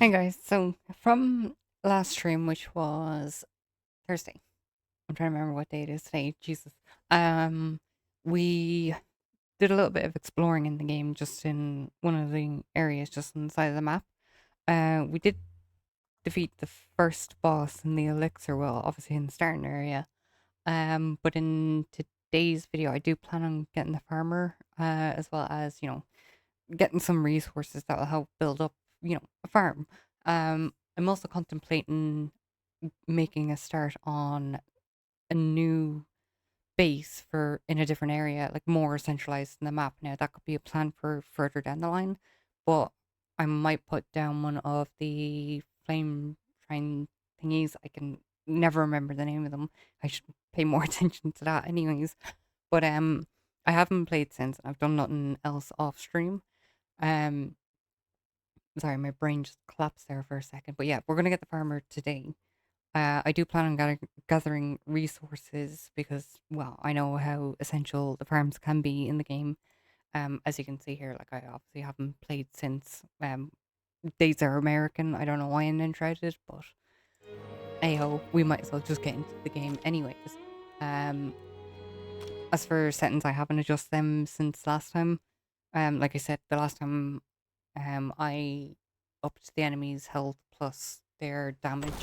Hey guys, so from last stream, which was Thursday, I'm trying to remember what day it is today. Jesus, um, we did a little bit of exploring in the game, just in one of the areas, just on the side of the map. We did defeat the first boss in the elixir well, obviously in the starting area. But in today's video, I do plan on getting the farmer, as well as getting some resources that will help build up, a farm. I'm also contemplating making a start on a new base for in a different area, like more centralized in the map. Now that could be a plan for further down the line, but I might put down one of the flame shrine thingies. I can never remember the name of them. I should pay more attention to that, anyways. But I haven't played since. I've done nothing else off stream. Um, Sorry, my brain just collapsed there for a second. But yeah, we're gonna get the farmer today. I do plan on gathering resources because, well, I know how essential the farms can be in the game. As you can see here, like I obviously haven't played since days are American. I don't know why in Enshrouded, but ayo, we might as well just get into the game anyways. Um, as for settings, I haven't adjusted them since last time. Like I said, the last time I upped the enemy's health plus their damage.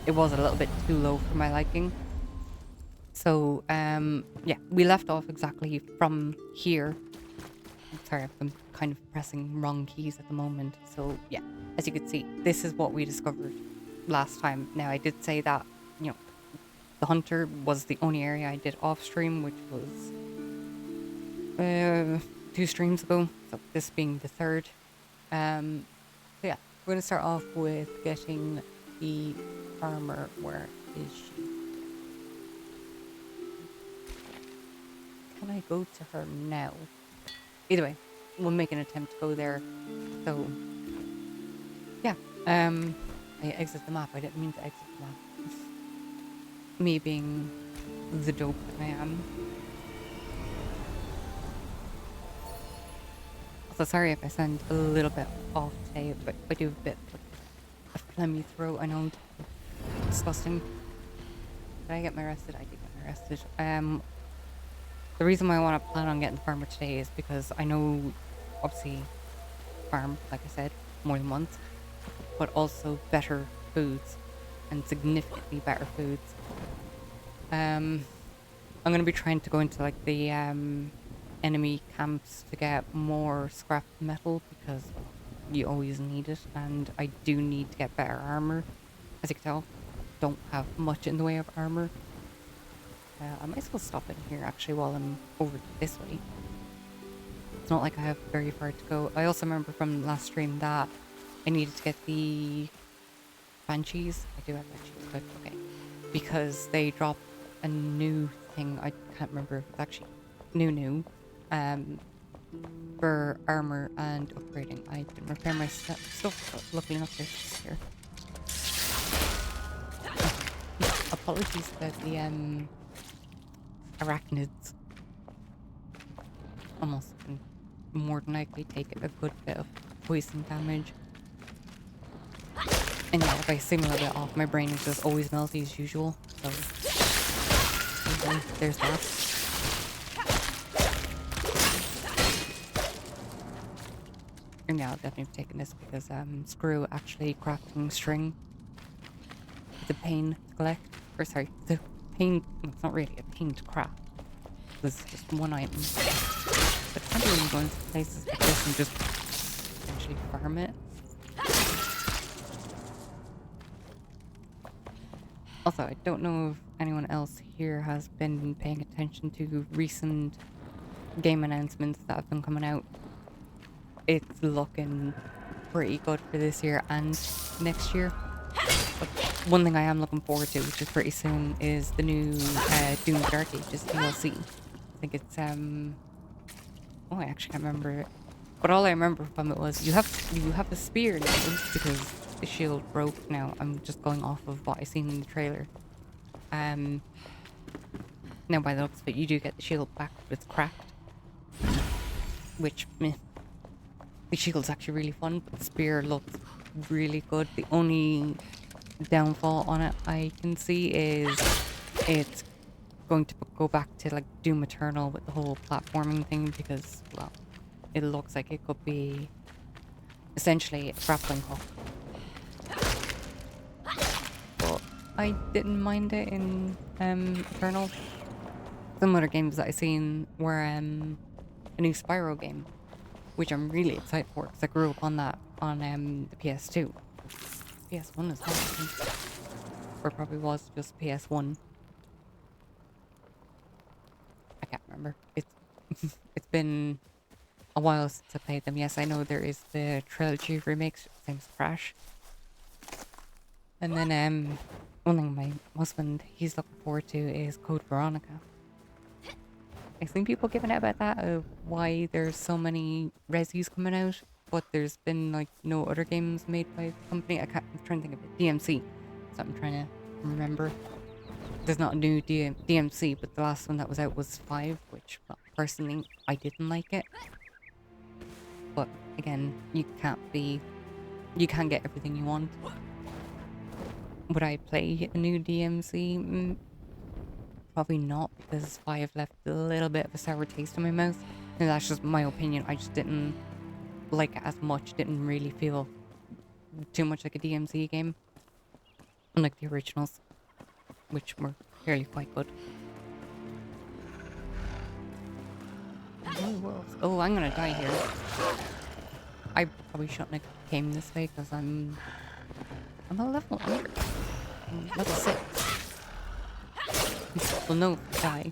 It was a little bit too low for my liking. So, yeah, we left off exactly from here. Sorry, I'm kind of pressing wrong keys at the moment. So, yeah, as you can see, this is what we discovered last time. Now, I did say that, the hunter was the only area I did off stream, which was 2 streams ago. So, this being the third. So yeah, we're gonna start off with getting the farmer. Where is she? Can I go to her now? Either way, we'll make an attempt to go there. So yeah, I exit the map. I didn't mean to exit the map. Me being the dope that I am. Also, sorry if I sound a little bit off today, but I do have a bit of a phlegmy throat. I know, disgusting. Did I get my rested? I did get my rested. The reason why I want to plan on getting the farmer today is because I know, obviously, farm, like I said, more than once, but also better foods and significantly better foods. I'm going to be trying to go into like the enemy camps to get more scrap metal because you always need it, and I do need to get better armor. As you can tell, don't have much in the way of armor. I might as well stop in here actually while I'm over this way. It's not like I have very far to go. I also remember from last stream that I needed to get the banshees. I do have banshees, but okay. Because they dropped a new thing. I can't remember if it's actually new. For armor and upgrading. I didn't repair my stuff, but luckily enough there's here. Apologies about the arachnids. Almost can more than likely take a good bit of poison damage. And yeah, if I seem a little bit off, my brain is just always melty as usual. So there's that. And yeah, I'll definitely be taking this because screw actually crafting string. It's a pain to collect. Or sorry, it's a pain. Well, it's not really a pain to craft. This is just one item. But I can't even go into places like this and just actually farm it. Also, I don't know if anyone else here has been paying attention to recent game announcements that have been coming out. It's looking pretty good for this year and next year. But one thing I am looking forward to, which is pretty soon, is the new Doom Dark Ages DLC. I think it's oh, I actually can't remember it. But all I remember from it was you have the spear now because the shield broke. Now I'm just going off of what I seen in the trailer. Now by the looks of it, you do get the shield back, but it's cracked. Which, meh. The shield's actually really fun, but the spear looks really good. The only downfall on it I can see is it's going to go back to like Doom Eternal with the whole platforming thing because, well, it looks like it could be essentially a grappling hook. But I didn't mind it in Eternal. Some other games that I've seen were a new Spyro game, which I'm really excited for because I grew up on that on the PS2. PS1 as well, I think. Or probably was just PS1. I can't remember. It's it's been a while since I played them. Yes, I know there is the trilogy remakes, same as Crash. And then one thing my husband he's looking forward to is Code Veronica. I've seen people giving out about that of why there's so many Resis coming out, but there's been like no other games made by the company. I'm trying to think of it. DMC. So I'm trying to remember. There's not a new DMC, but the last one that was out was 5, which, well, personally, I didn't like it. But again, you can't get everything you want. Would I play a new DMC? Probably not, because 5 left a little bit of a sour taste in my mouth. And that's just my opinion. I just didn't like it as much. Didn't really feel too much like a DMC game. Unlike the originals, which were clearly quite good. Oh, I'm gonna die here. I probably shouldn't have came this way because I'm a level under. I'm level 6. Well, no, die.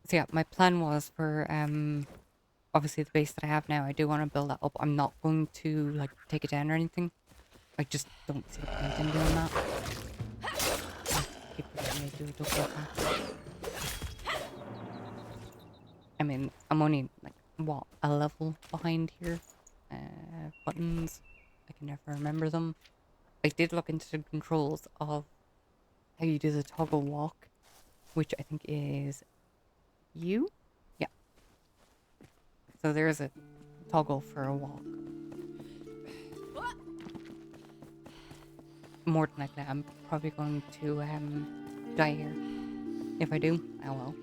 So yeah, my plan was for obviously the base that I have now, I do want to build that up. I'm not going to like take it down or anything. I just don't see the point in doing that. I mean, I'm only like what, a level behind here. Buttons, I can never remember them. I did look into the controls of how you do the toggle walk, which I think is U? Yeah. So there's a toggle for a walk. More than likely, I'm probably going to die here. If I do, oh well.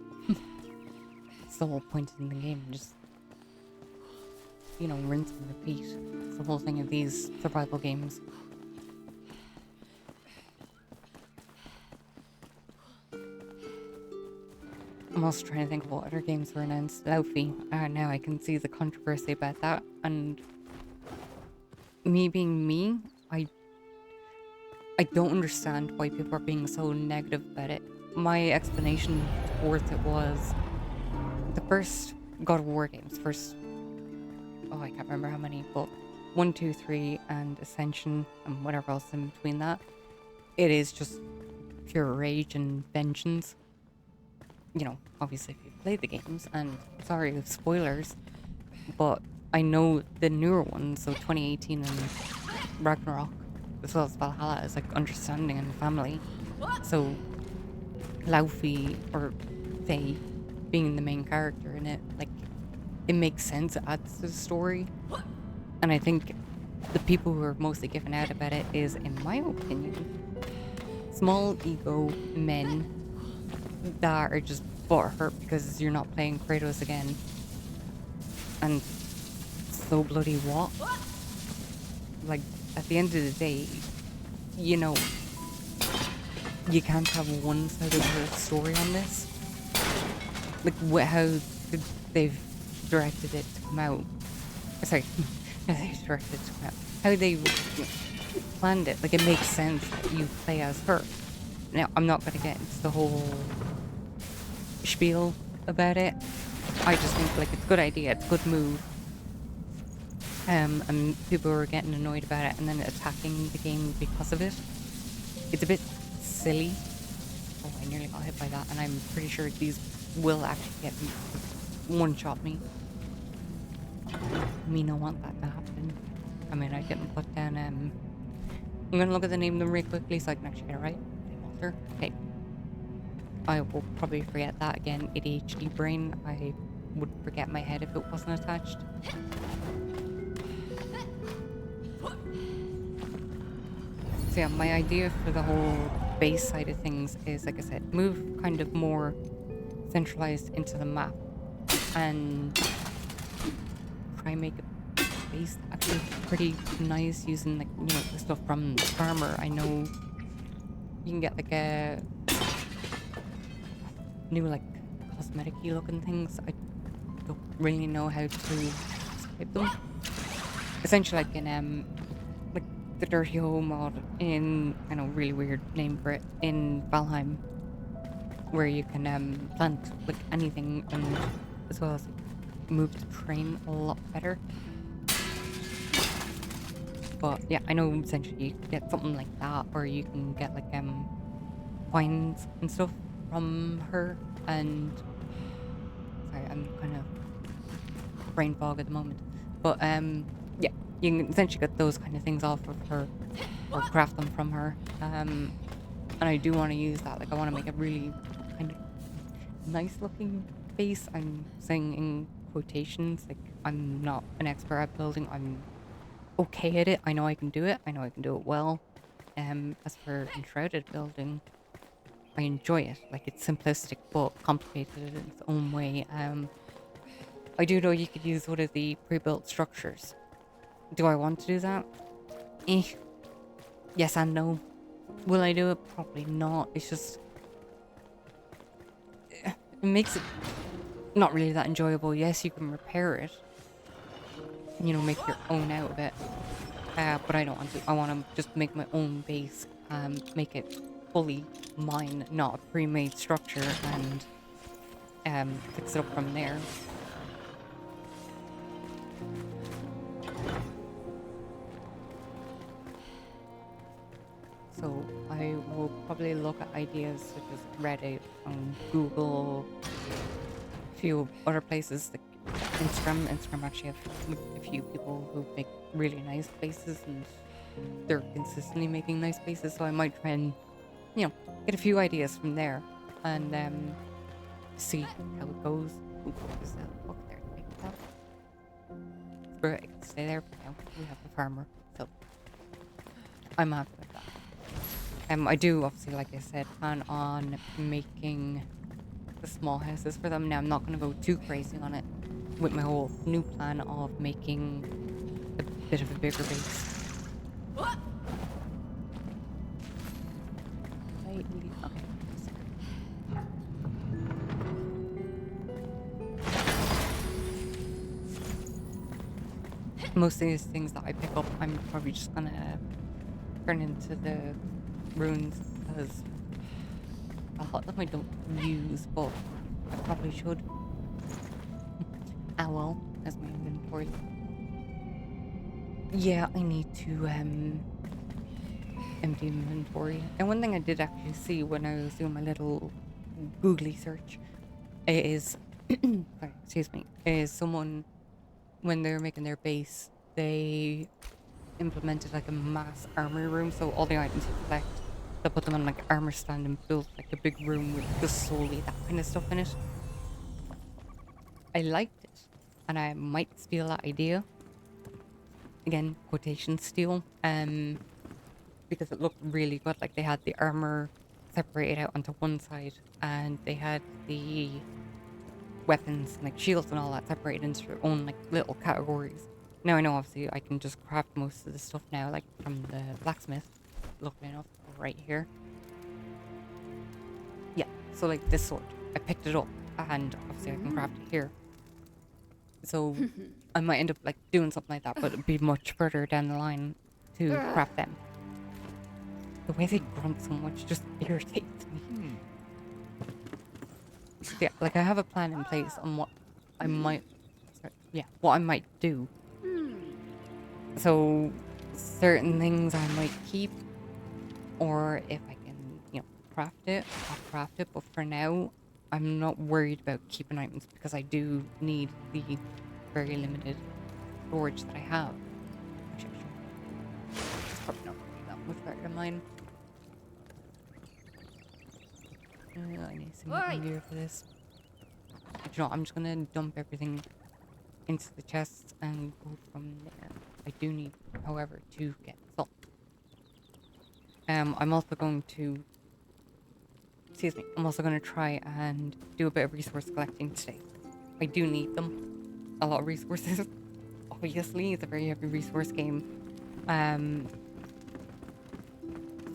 It's the whole point in the game, just, you know, rinse and repeat. It's the whole thing of these survival games. I'm also trying to think of what other games were announced. Laufey. Now I can see the controversy about that, and me being me, I don't understand why people are being so negative about it. My explanation towards it was the first God of War games, I can't remember how many, but 1, 2, 3 and Ascension and whatever else in between that. It is just pure rage and vengeance. You know, obviously if you've played the games, and sorry with spoilers, but I know the newer ones, so 2018 and Ragnarok, as well as Valhalla, is like understanding and family. So Laufey, or Faye, being the main character in it, like, it makes sense, it adds to the story. And I think the people who are mostly given out about it is, in my opinion, small ego men that are just butthurt because you're not playing Kratos again. And so bloody what? Like, at the end of the day, you know, you can't have one side of the story on this. Like, how they've directed it to come out. Sorry, how they directed it to come out. How they planned it. Like, it makes sense that you play as her. Now, I'm not going to get into the whole spiel about it. I just think, like, it's a good idea, it's a good move. And people were getting annoyed about it and then attacking the game because of it. It's a bit silly. Oh, I nearly got hit by that, and I'm pretty sure these will actually get one-shot me. Me no want that to happen. I mean, I didn't put down, I'm gonna look at the name of them really quickly so I can actually get it right. Walter. Okay. I will probably forget that again. ADHD brain. I would forget my head if it wasn't attached. So yeah, my idea for the whole base side of things is, like I said, move kind of more centralized into the map and try and make a base actually pretty nice using, like, you know, the stuff from the farmer. I know you can get like a new like cosmetic-y looking things. I don't really know how to describe them. Essentially like in like the Dirty Hole mod in, I know, really weird name for it, in Valheim, where you can plant like anything, and as well as like, move the terrain a lot better. But yeah, I know essentially you can get something like that, or you can get like vines and stuff from her. And sorry, I'm kind of brain fog at the moment. But yeah, you can essentially get those kind of things off of her, or craft them from her. And I do want to use that. Like, I want to make a really kind of nice looking base. I'm saying in quotations. Like, I'm not an expert at building. I'm okay at it. I know I can do it. I know I can do it well. As for enshrouded building, I enjoy it. Like, it's simplistic but complicated in its own way. I do know you could use one of the pre-built structures. Do I want to do that? Eh. Yes and no. Will I do it? Probably not. It's just, it makes it not really that enjoyable. Yes, you can repair it. You know, make your own out of it. But I don't want to. I want to just make my own base. Make it fully mine, not a pre-made structure, and fix it up from there. So I will probably look at ideas such as Reddit and Google, a few other places like Instagram. Instagram actually have a few people who make really nice bases, and they're consistently making nice bases. So I might try and, you know, get a few ideas from there and see how it goes. Ooh, there's a book there. Take that. It can stay there for now. We have the farmer, so I'm happy with that. I do, obviously, like I said, plan on making the small houses for them. Now, I'm not going to go too crazy on it with my whole new plan of making a bit of a bigger base. Okay. Most of these things that I pick up, I'm probably just going to turn into the runes, because a lot of them I don't use, but I probably should. Ah well, as my inventory. Yeah, I need to empty inventory. And one thing I did actually see when I was doing my little googly search is sorry, excuse me, is someone, when they were making their base, they implemented like a mass armory room, so all the items you collect, they put them on like armor stand and built like a big room with just solely that kind of stuff in it. I liked it, and I might steal that idea. Again, quotation steal, because it looked really good. Like, they had the armor separated out onto one side, and they had the weapons and like shields and all that separated into their own like little categories. Now I know obviously I can just craft most of the stuff now, like from the blacksmith, luckily enough, right here. Yeah, so like this sword, I picked it up, and obviously I can craft it here. So I might end up like doing something like that, but it'd be much further down the line to craft them. The way they grunt so much just irritates me. Yeah, like I have a plan in place on what I might, what I might do. So certain things I might keep, or if I can, you know, craft it, I'll craft it. But for now, I'm not worried about keeping items because I do need the very limited storage that I have. Actually, it's probably not going to be that much better than mine. I need some meat gear for this. But you know, I'm just going to dump everything into the chests and go from there. I do need, however, to get salt. I'm also going to, excuse me, I'm also going to try and do a bit of resource collecting today. I do need them. A lot of resources. Obviously, it's a very heavy resource game.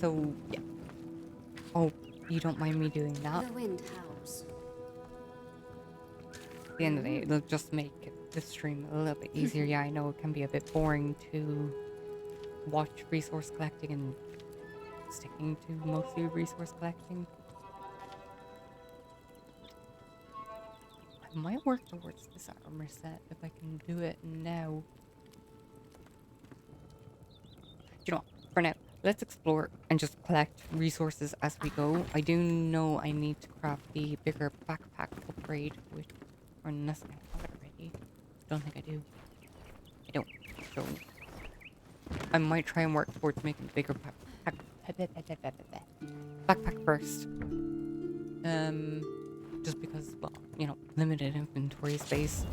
So, yeah. Oh, you don't mind me doing that? The wind howls. At the end of the day, it'll just make the stream a little bit easier. Yeah, I know it can be a bit boring to watch resource collecting and sticking to mostly resource collecting. I might work towards this armor set if I can do it now. You know, for now, let's explore and just collect resources as we go. I do know I need to craft the bigger backpack upgrade, which, or unless I have it already. Don't think I do. I don't. So I might try and work towards making the bigger backpack first. Just because, well, you know, limited inventory space.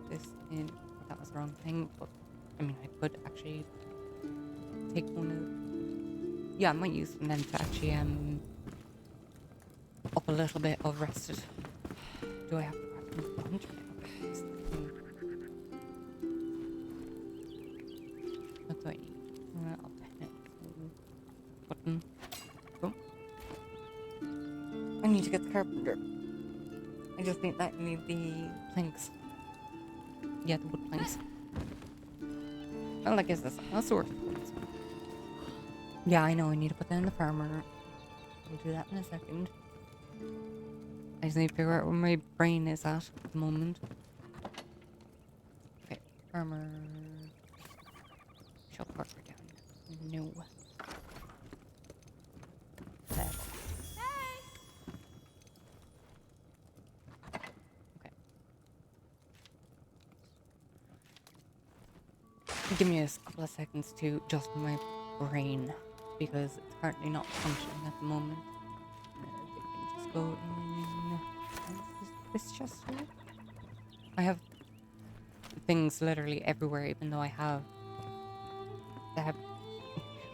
This in that was the wrong thing, but I mean I could actually take one of, yeah, I might use them then to actually up a little bit of rested. Do I have to craft a bunch? What do I need? I'll pen it. Button. Boom. I need to get the carpenter. I just think that I need the planks. Yeah, the wood planks. Well, I guess that's a sword. Yeah, I know I need to put that in the farmer. I'll do that in a second. I just need to figure out where my brain is at the moment. Okay, farmer. Shall park her down. No. That. Okay. Give me a couple of seconds to adjust my brain because it's currently not functioning at the moment. We can just go in. This chest here? I have things literally everywhere, even though I have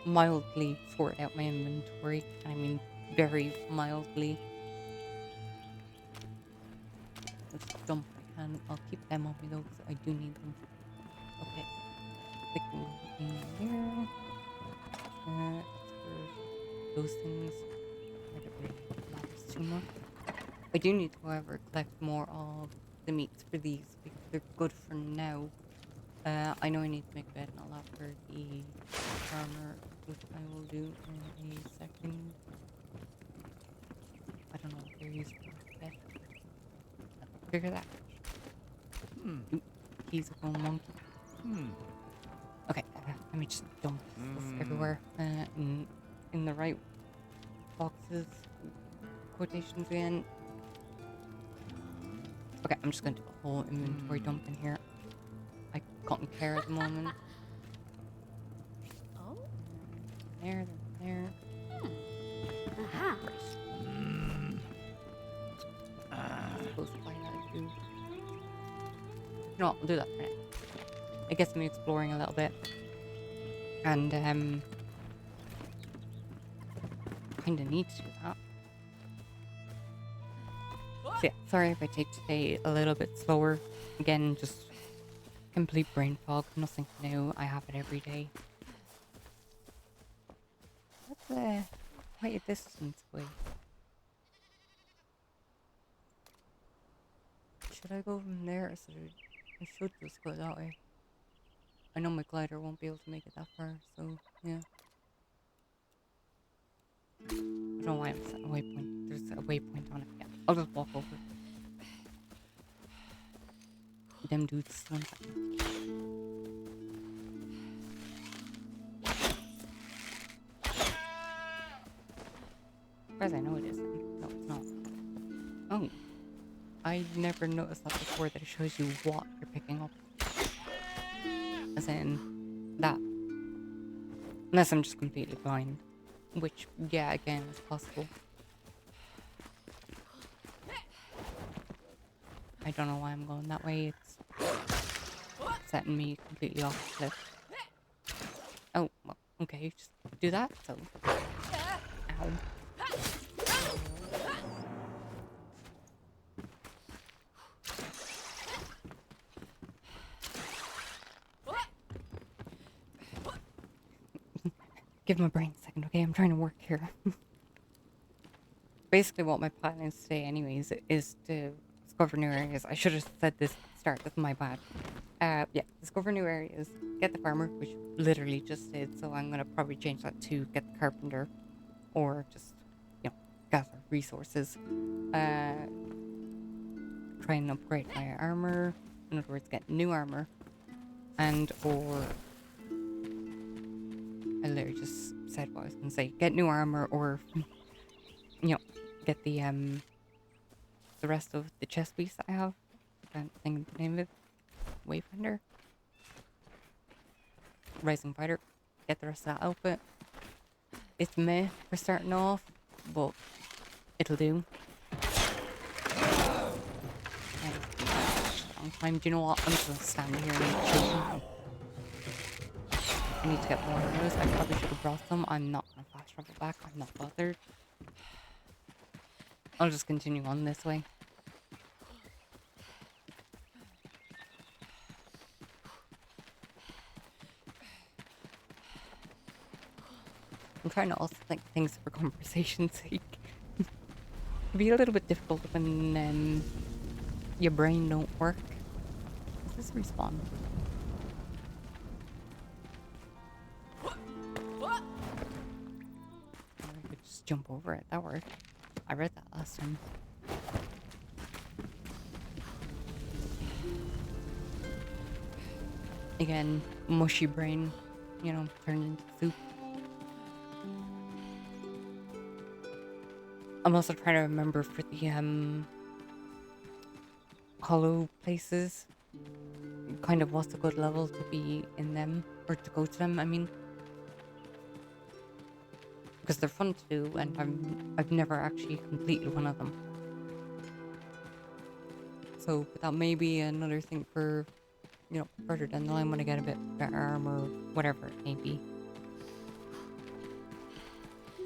mildly sorted out my inventory. I mean, very mildly. Let's dump if I can. I'll keep them on me though, because I do need them. Okay. They can go in here. Those things. I don't really matters too much. I do need to, however, collect more of the meats for these because they're good for now. I know I need to make a bed and all that for the farmer, which I will do in a second. I don't know if they're used for a bed. I'll figure that out. He's a bone monkey. Okay, let me just dump this everywhere in the right boxes. Quotations again. Okay, I'm just going to do a whole inventory dump in here. I couldn't care at the moment. Oh? There. Aha. I'm supposed to find that too. No, I'll do that for now. It gets me exploring a little bit. And, kinda need to do that. So yeah, sorry if I take today a little bit slower. Again, just complete brain fog, nothing new. I have it every day. That's quite a distance away. Should I go from there or I should just go that way. I know my glider won't be able to make it that far, so yeah. I don't know why I'm setting a waypoint. There's a waypoint on it. Yeah, I'll just walk over. Them dudes. One second. far as I know it isn't. No, it's not. Oh. I never noticed that before, that it shows you what you're picking up. As in, that. Unless I'm just completely blind. Which, yeah, again, is possible. I don't know why I'm going that way. It's setting me completely off the cliff. Oh, well, okay, just do that, so. Ow. Give my brain a second, okay? I'm trying to work here. Basically, what my plan is today, anyways, is to discover new areas. I should have said this at the start. That's my bad. Yeah, discover new areas. Get the farmer, which literally just did. So I'm gonna probably change that to get the carpenter, or just, you know, gather resources. Try and upgrade my armor. In other words, get new armor, and or I literally just said what I was gonna say. Get new armor, or you know, get the rest of the chest piece that I have. I can't think of the name of it. Wayfinder? Rising Fighter. Get the rest of that outfit. It's meh for starting off, but it'll do. Long time. Do you know what? I'm just gonna stand here and chill. I need to get more arrows. I probably should have brought them. I'm not gonna fast travel back. I'm not bothered. I'll just continue on this way. I'm trying to also think things for conversation's sake. It'd be a little bit difficult when your brain don't work. Does this respawn? Or I could just jump over it. That worked. I read that last time. Again, mushy brain, you know, turned into soup. I'm also trying to remember for the hollow places, kind of what's a good level to be in them, or to go to them, I mean. Because they're fun to do, and I've never actually completed one of them. So, but that may be another thing for, you know, further down the line when I get a bit better armor, whatever it may be.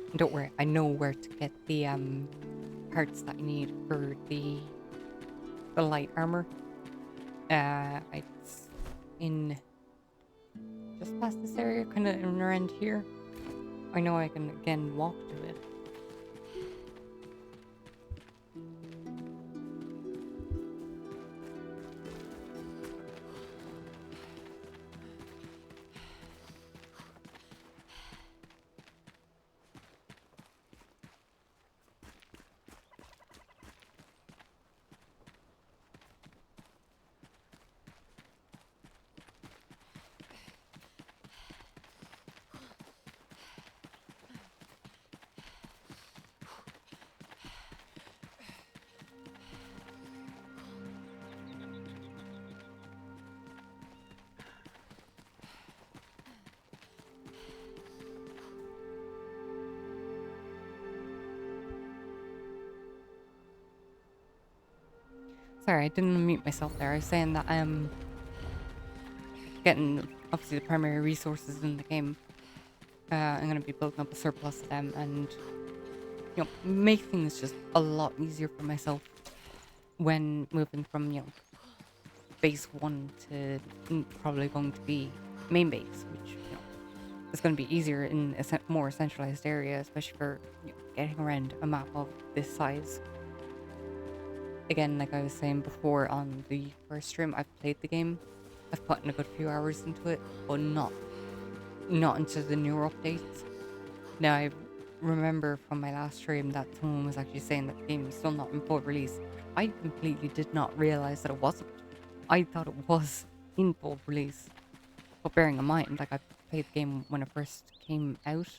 And don't worry, I know where to get the parts that I need for the light armor. It's in just past this area, kind of around here. I know I can again walk to it. Sorry, I didn't unmute myself there. I was saying that I'm getting, obviously, the primary resources in the game. I'm going to be building up a surplus of them and, you know, make things just a lot easier for myself when moving from, you know, base 1 to probably going to be main base, which, you know, is going to be easier in a more centralized area, especially for, you know, getting around a map of this size. Again, like I was saying before on the first stream, I've played the game. I've put in a good few hours into it, but not into the newer updates. Now, I remember from my last stream that someone was actually saying that the game is still not in full release. I completely did not realize that it wasn't. I thought it was in full release. But bearing in mind, like, I played the game when it first came out.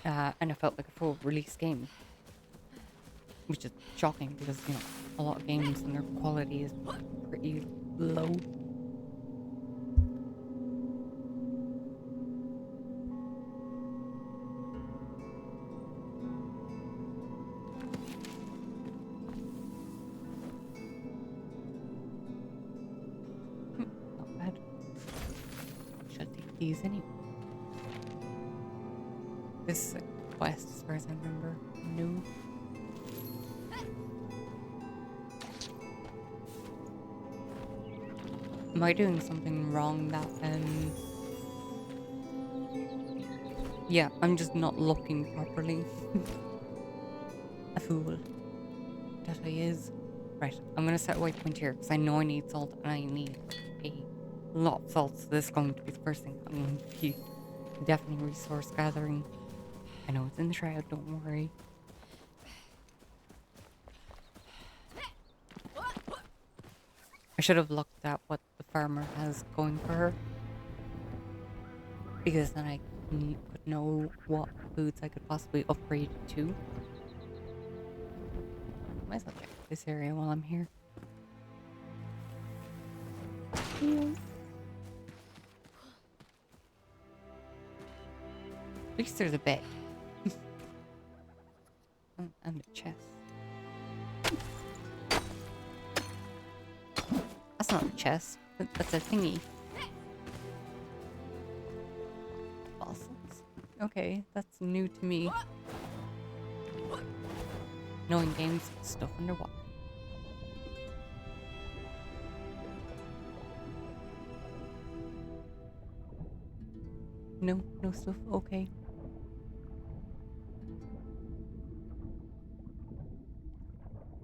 and it felt like a full release game, which is shocking because a lot of games and their quality is pretty low. Not bad. Should take these anyway. This is a quest as far as I remember. No. Am I doing something wrong that yeah, I'm just not looking properly. A fool that I is. Right, I'm gonna set a waypoint here because I know I need salt and I need a lot of salt, so this is going to be the first thing I'm going to be definitely resource gathering. I know it's in the shroud, don't worry. I should have looked at what the farmer has going for her, because then I could know what foods I could possibly upgrade to. Might as well check this area while I'm here. Yeah. At least there's a bed. And a chest. That's not a chest. That's a thingy. Fossils. Okay, that's new to me. Knowing games, stuff underwater. No stuff. Okay.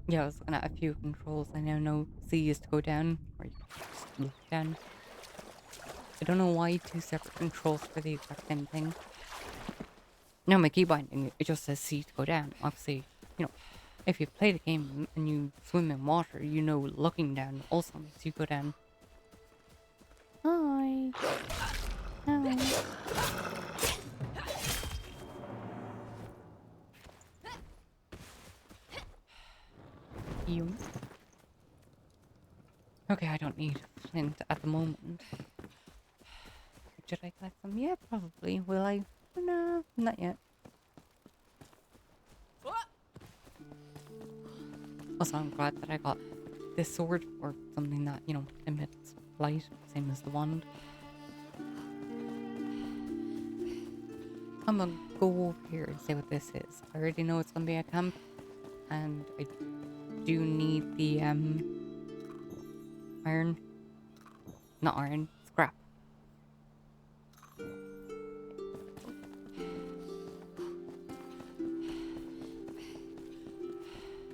Yeah, I was looking at a few controls. I now know C is to go down, or you just look down. I don't know why two separate controls for the exact same thing. No, my key binding, it just says C to go down. Obviously, if you play the game and you swim in water, looking down also makes you go down. Hi. Hi. You. Okay, I don't need flint at the moment. Should I collect them? Yeah, probably. Will I? No, not yet. Also, I'm glad that I got this sword, or something that, emits light, same as the wand. I'm gonna go over here and see what this is. I already know it's gonna be a camp, and I do need the iron. Not iron, scrap.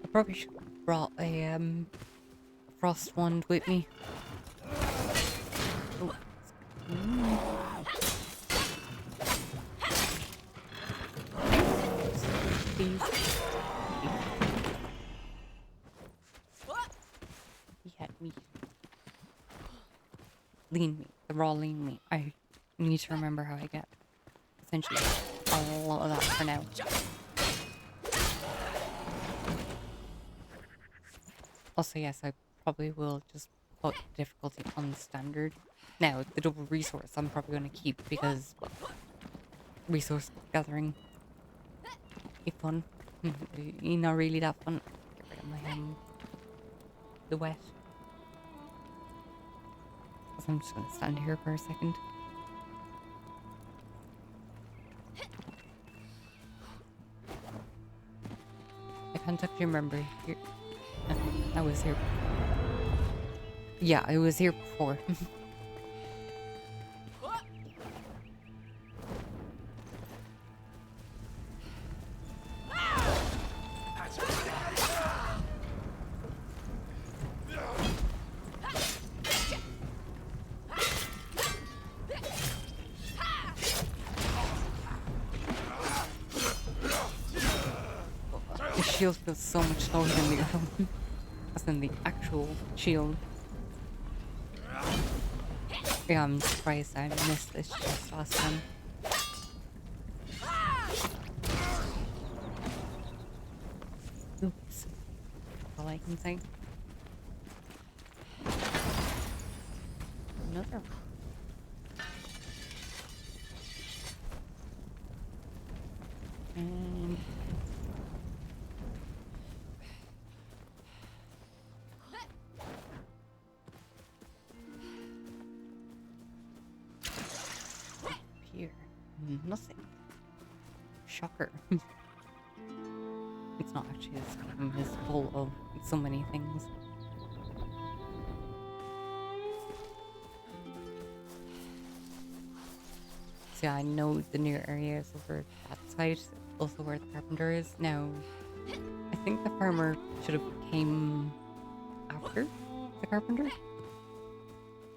I probably should have brought a frost wand with me. Oh. Please. He had me. Lean meat, the raw lean meat. I need to remember how I get essentially a lot of that for now. Also, yes, I probably will just put difficulty on standard. Now, the double resource I'm probably going to keep because, well, resource gathering is fun. Not really that fun. Get rid of my the wet. So I'm just going to stand here for a second. I can't actually remember here. I was here. Yeah, I was here before. The shield feels so much slower than the other one. As in the actual shield. Yeah, I'm surprised I missed this just last time. Oops. That's all I can say. Another one. And here, nothing. Shocker. It's not actually this game is full of so many things. So yeah, I know the new area is over that side, also where the carpenter is. Now, I think the farmer should have came after the carpenter.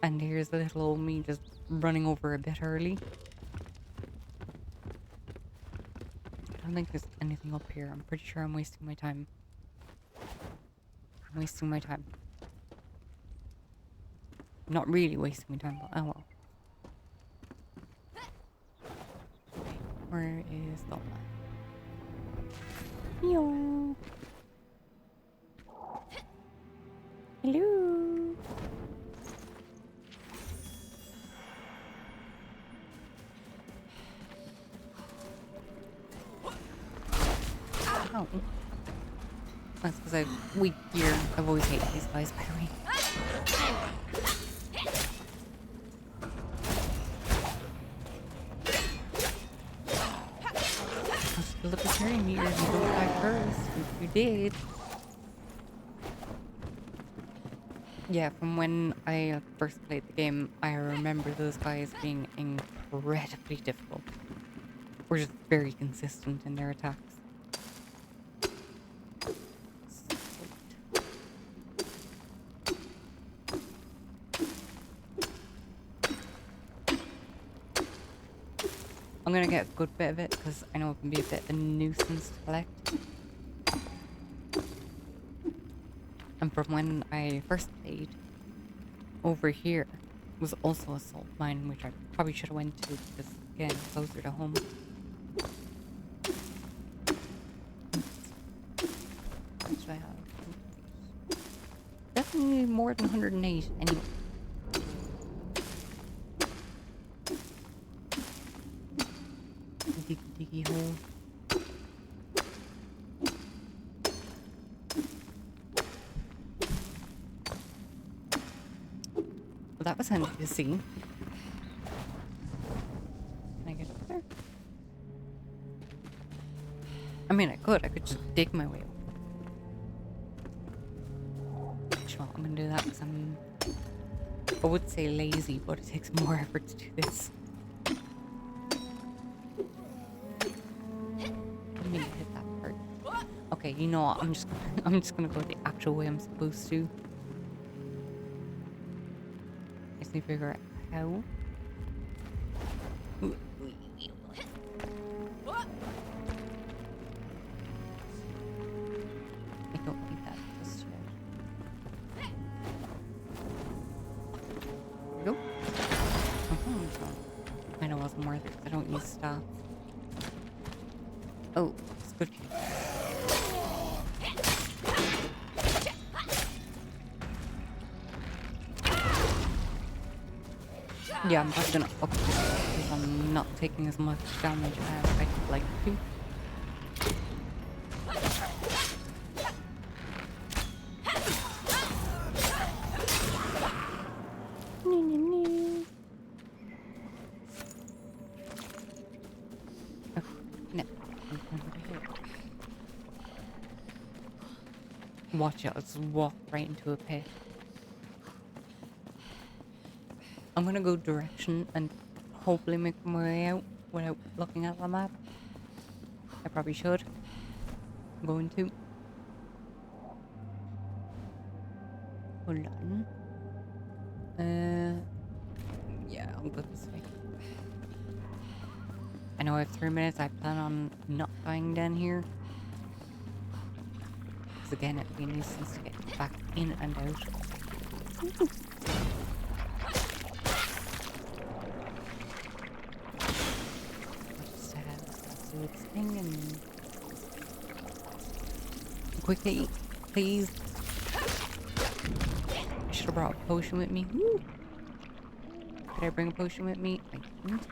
And here's the little old me just running over a bit early. I don't think there's anything up here. I'm pretty sure I'm wasting my time. I'm wasting my time. Not really wasting my time, but oh well. Okay, where is the one? Meow. Hello. Oh. That's because I've weak gear. I've always hated these guys, by the way. Look at your meters and go back first. If you did. Yeah, from when I first played the game, I remember those guys being incredibly difficult. Or just very consistent in their attacks. I'm gonna get a good bit of it because I know it can be a bit of a nuisance to collect. And from when I first played, over here was also a salt mine, which I probably should have went to because again, closer to home. What should I have? Definitely more than 108 anyway. Diggy hole. Well, that was handy to see. Can I get up there? I mean, I could just dig my way up. Sure, I'm gonna do that because I would say lazy, but it takes more effort to do this. Hit that part. Okay, you know what? I'm just gonna go the actual way I'm supposed to. I just need to figure out how. I don't think that just yet. There we go. I know it wasn't worth it because I don't use staff. Oh, it's good. Yeah, I'm just gonna up this because I'm not taking as much damage as I would like to. Watch out, let's walk right into a pit. I'm gonna go direction and hopefully make my way out without looking at the map. I probably should. I'm going to. Hold on. Yeah, I'll go this way. I know I have 3 minutes. I plan on not dying down here. Because again, it'd be a nuisance to get back in and out. Just do its thing and quickly, please. I should have brought a potion with me. Woo. Did I bring a potion with me? I didn't.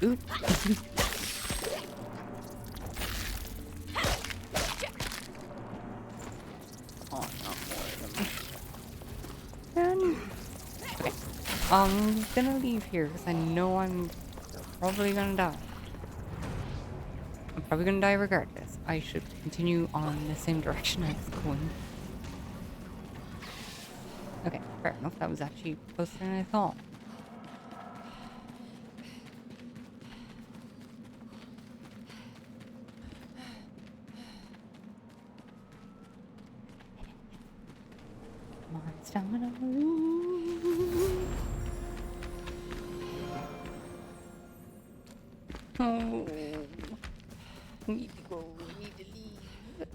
Oop. Oh, not more of them. Okay. I'm gonna leave here because I know I'm probably gonna die. I'm probably gonna die regardless. I should continue on the same direction I was going. Okay, fair enough. That was actually closer than I thought. Come on, stamina. Oh, we need to go. We need to leave.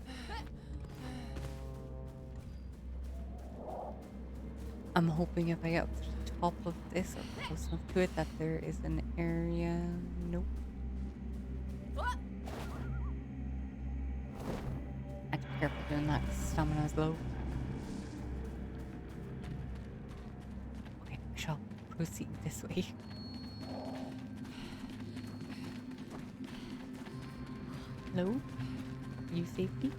I'm hoping if I get up to the top of this or close enough to it that there is an area. Nope. I have to be careful doing that because stamina is low. Okay, I shall proceed this way. Hello? You safety?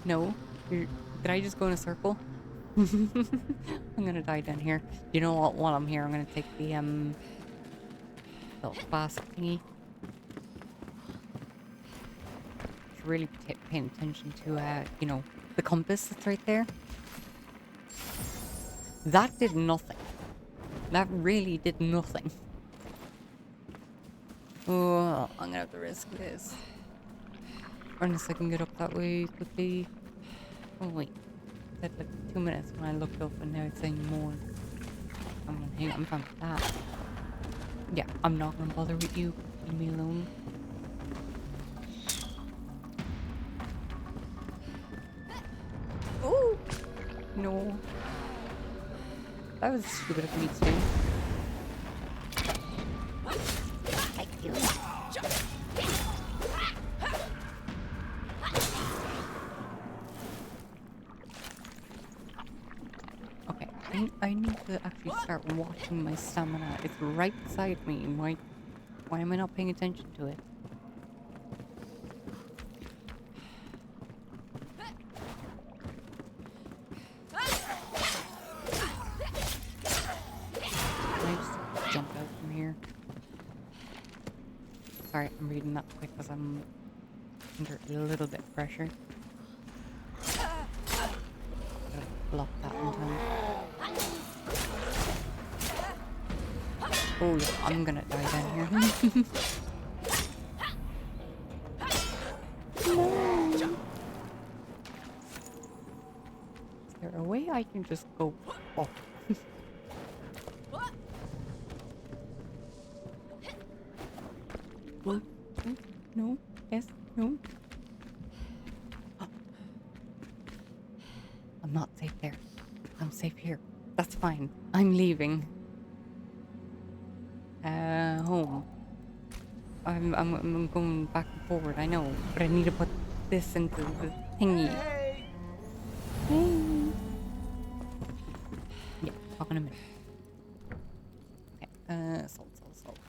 No? Did I just go in a circle? I'm gonna die down here. You know what? While I'm here, I'm gonna take the little flask thingy. Should really be paying attention to you know, the compass that's right there. That did nothing. That really did nothing. Oh, I'm gonna have to risk this. Unless I can get up that way quickly. Oh wait, it said like 2 minutes when I looked up, and now it's saying more. I'm fine with that. Yeah, I'm not gonna bother with you. Leave me alone. Oh no, that was stupid of me to do. Okay, I need to actually start watching my stamina. It's right beside me. Why am I not paying attention to it? Can I just jump out from here? Sorry, I'm reading that quick because I'm under a little bit of pressure. Gotta block that one time. Oh yeah, I'm gonna die down here. No. Is there a way I can just go up? Oh, no, yes, no. I'm not safe there. I'm safe here. That's fine. I'm leaving. Home. I'm going back and forward, I know, but I need to put this into the thingy. Hey. Yeah, talk in a minute. Okay, salt.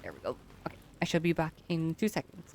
There we go. Okay, I shall be back in 2 seconds.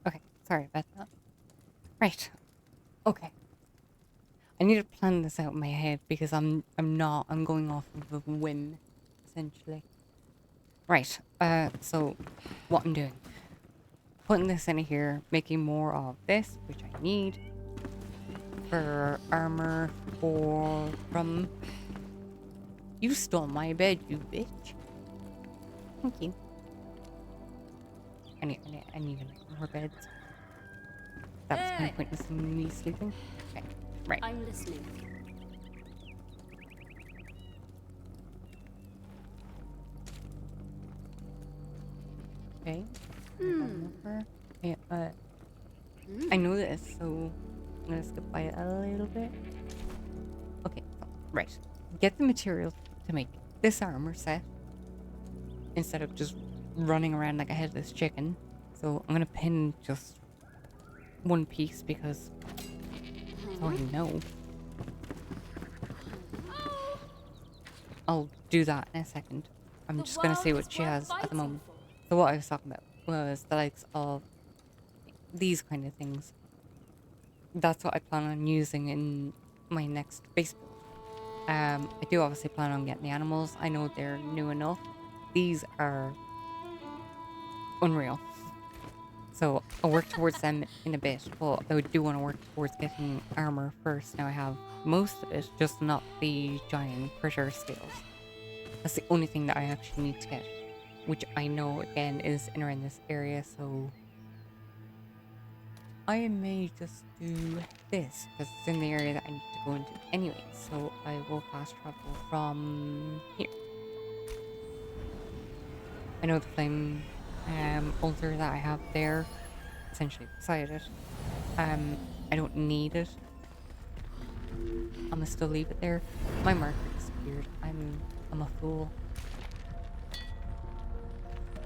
Okay, sorry about that. Right. Okay. I need to plan this out in my head because I'm going off of a whim, essentially. Right, so what I'm doing. Putting this in here, making more of this, which I need. For armor, from... You stole my bed, you bitch. Thank you. I need more beds. That was kind of pointless in me sleeping. Okay, right. I'm listening. Okay. Yeah, I know this, so I'm gonna skip by it a little bit. Okay, so, right. Get the materials to make this armor set instead of just running around like a headless chicken. So I'm gonna pin just one piece because so I know. I'll do that in a second. I'm just gonna see what she has at the moment. So what I was talking about was the likes of these kind of things. That's what I plan on using in my next base build. I do obviously plan on getting the animals. I know they're new enough. These are unreal. So I'll work towards them in a bit, but I do want to work towards getting armor first. Now I have most of it, just not the giant critter scales. That's the only thing that I actually need to get, which I know again is in around this area, so I may just do this because it's in the area that I need to go into anyway. So I will fast travel from here. I know the flame altar that I have there, essentially beside it. I don't need it. I'm gonna still leave it there. My marker disappeared. I'm a fool.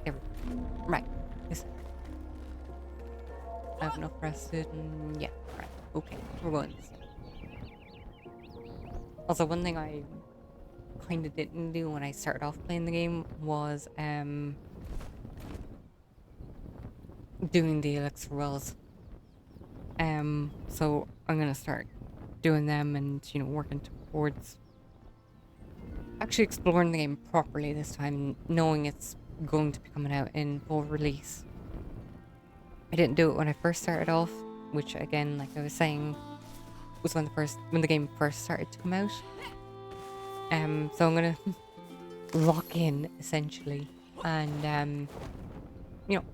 There we go. Right. This. I have enough rested and yeah, right. Okay, we're going this way. Also, one thing I kind of didn't do when I started off playing the game was doing the elixir wells. So I'm gonna start doing them and working towards actually exploring the game properly this time, knowing it's going to be coming out in full release. I didn't do it when I first started off, which again, like I was saying, was when the game first started to come out. So I'm gonna lock in essentially and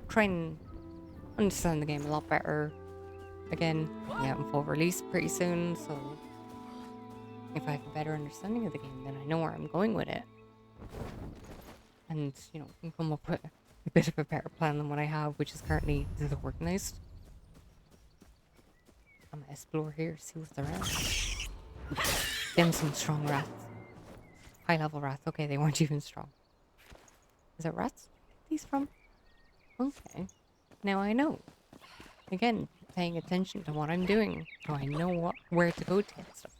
try and understand the game a lot better. Again, yeah, in full release pretty soon, so if I have a better understanding of the game, then I know where I'm going with it. And, can come up with a bit of a better plan than what I have, which is currently disorganized. I'm gonna explore here, see what's around. Them some strong rats. High level rats. Okay, they weren't even strong. Is it rats? These from? Okay. Now I know. Again, paying attention to what I'm doing, so I know where to go to and stuff.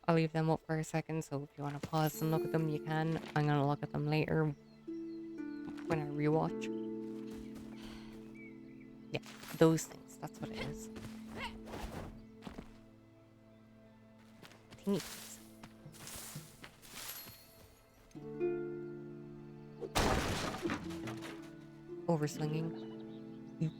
I'll leave them up for a second, so if you want to pause and look at them, you can. I'm gonna look at them later when I rewatch. Yeah, those things. That's what it is. Teeny things. Overslinging. Oops.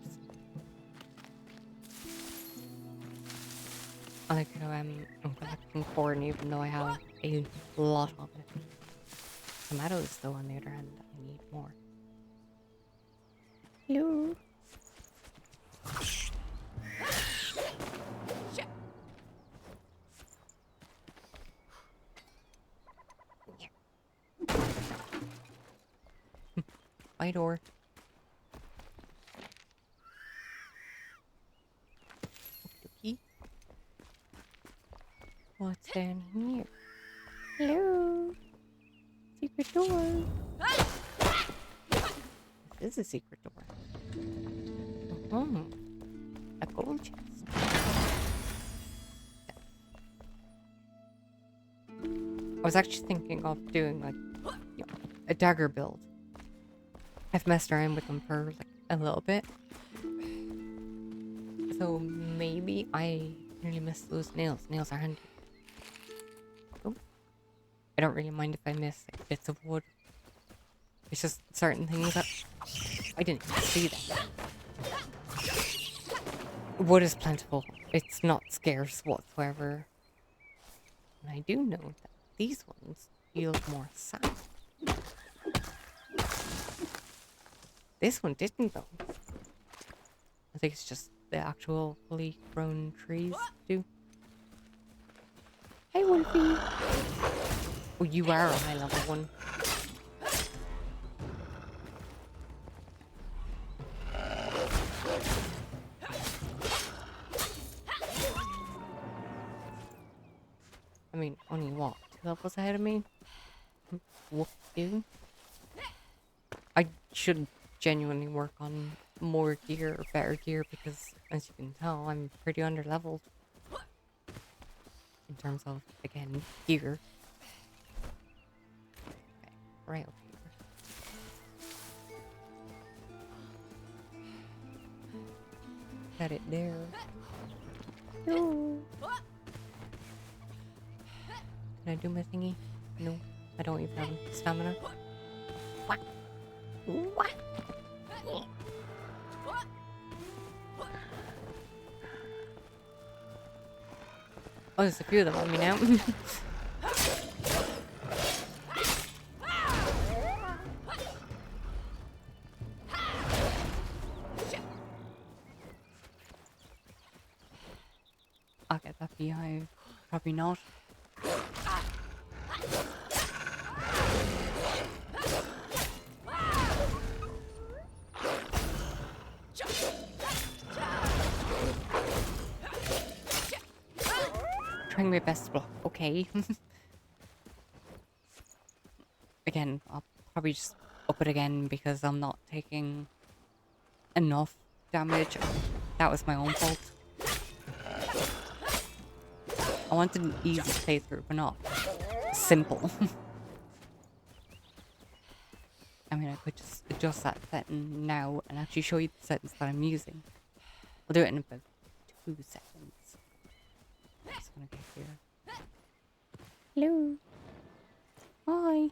I like how I'm collecting corn even though I have a lot of it. Tomatoes though, on the other hand, I need more. Hello. My door. Okey-dokey. What's down here? Hello. Secret door. This is a secret door. A gold chest. I was actually thinking of doing like a dagger build. I've messed around with them for like a little bit, So maybe I nearly missed those nails. Nails are handy. Oh. I don't really mind if I miss like, bits of wood. It's just certain things that I didn't even see that. Wood is plentiful. It's not scarce whatsoever. And I do know that these ones yield more sand. This one didn't though. I think it's just the actual fully grown trees do. Hey Wolfie! Oh, you are a high level one. I mean, only what? 2 levels ahead of me? Whoop you. I should genuinely work on more gear or better gear because, as you can tell, I'm pretty under-leveled. In terms of, again, gear. Okay, right up here. Got it there. No. Can I do my thingy? No, I don't even have stamina. What? What? Oh, there's a few of them on me now. I'll get that beehive. Probably not. Trying my best to block. Okay. Again, I'll probably just up it again because I'm not taking enough damage. That was my own fault. I wanted an easy playthrough, but not simple. I mean, I could just adjust that setting now and actually show you the settings that I'm using. I'll do it in about 2 seconds. Just gonna get here. Hello. Hi.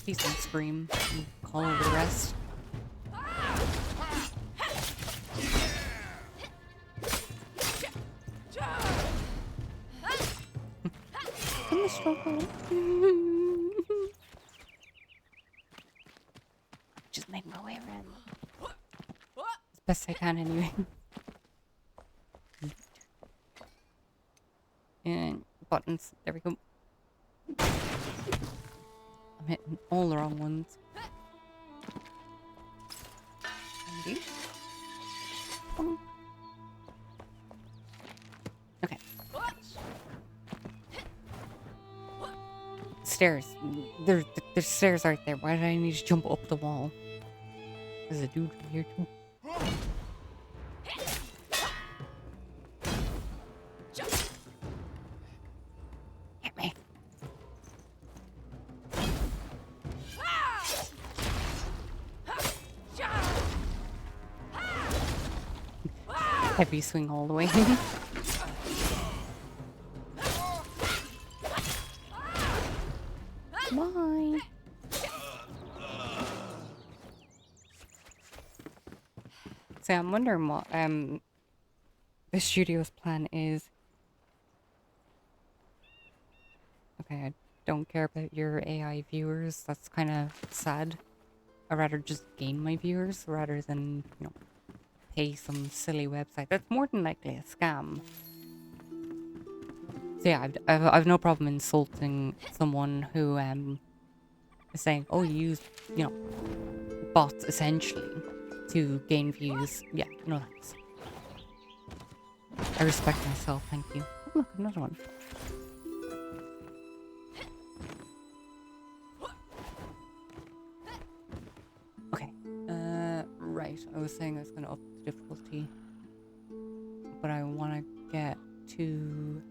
Please don't scream and call over the rest. I'm the struggle. Just make my way around. As best I can anyway. And buttons. There we go. I'm hitting all the wrong ones. Indeed. Okay. Stairs. There's stairs right there. Why did I need to jump up the wall? There's a dude from here too. Hit me. Heavy swing all the way. Bye. So I'm wondering what the studio's plan is. Okay, I don't care about your AI viewers. That's kind of sad. I'd rather just gain my viewers rather than, you know, pay some silly website. That's more than likely a scam. So yeah, I've no problem insulting someone who is saying, oh, you use, you know, bots essentially to gain views. Yeah, no thanks. I respect myself, thank you. Oh, look, another one. Okay. Right. I was saying I was going to up the difficulty, but I want to get to...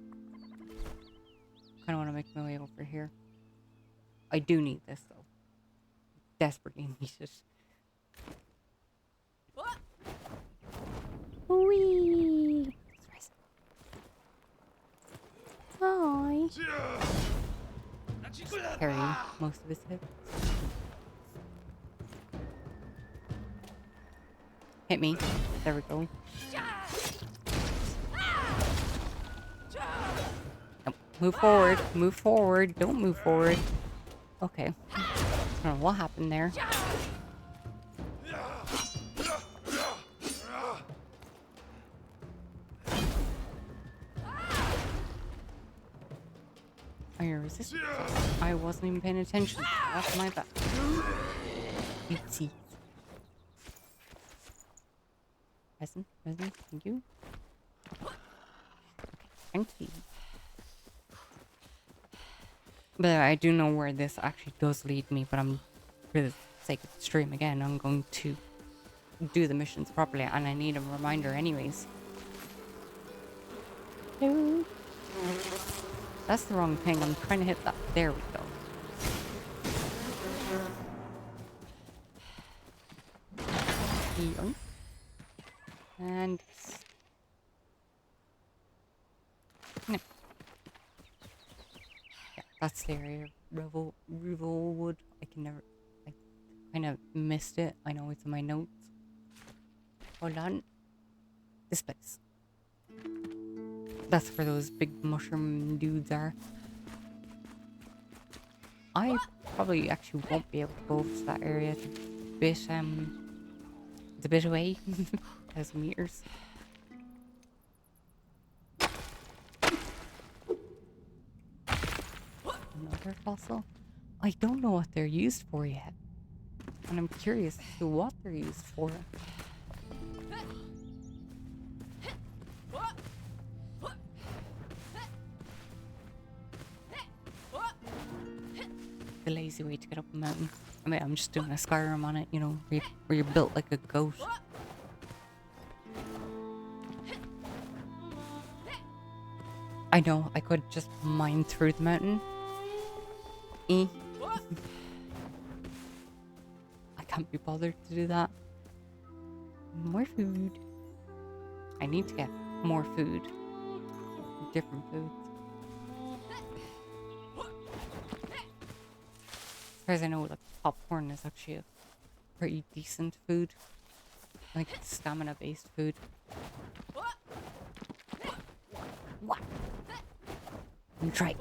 kind of want to make my way over here. I do need this, though. Desperately need it. Whee! Hi. Carrying most of his hits. Hit me. There we go. Nope. Move forward. Move forward. Don't move forward. Okay. I don't know what happened there. Are you resisting? I wasn't even paying attention. That's my bad. Oopsie. Present, thank you. Okay, thank you. But I do know where this actually does lead me, but I'm, for the sake of the stream again, I'm going to do the missions properly, and I need a reminder anyways. Hello. That's the wrong thing. I'm trying to hit that. There we go. Yoink. And no. Yeah, that's the area. Revel Wood. I kind of missed it. I know it's in my notes. Hold on. This place. That's where those big mushroom dudes are. I probably actually won't be able to go to that area. It's a bit away. 1,000 meters. Another fossil? I don't know what they're used for yet. And I'm curious as to what they're used for. The lazy way to get up a mountain. I mean, I'm just doing a Skyrim on it, you know, where you're built like a goat. I know, I could just mine through the mountain. I can't be bothered to do that. More food. I need to get more food. Different foods. As far as I know, like, popcorn is actually a pretty decent food. Like, stamina-based food. What? Try.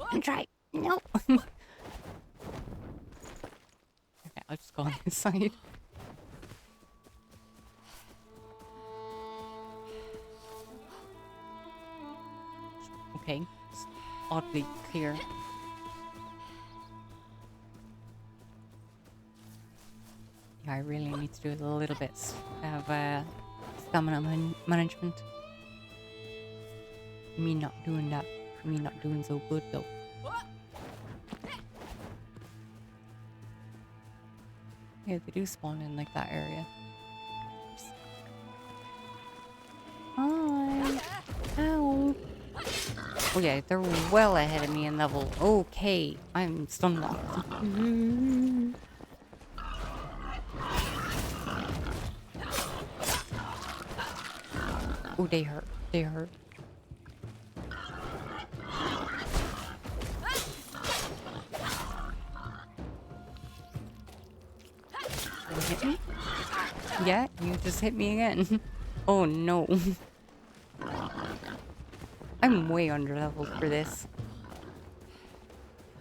No. Okay, I'll just go on this side. Okay, it's oddly clear. Yeah, I really need to do a little bit of stamina management. Me not doing that. Me not doing so good though. Yeah, they do spawn in like that area. Hi. Ow. Oh yeah, they're well ahead of me in level. Okay, I'm stun locked. Oh, they hurt. They hurt. Hit me? Yeah, you just hit me again. Oh no. I'm way under leveled for this.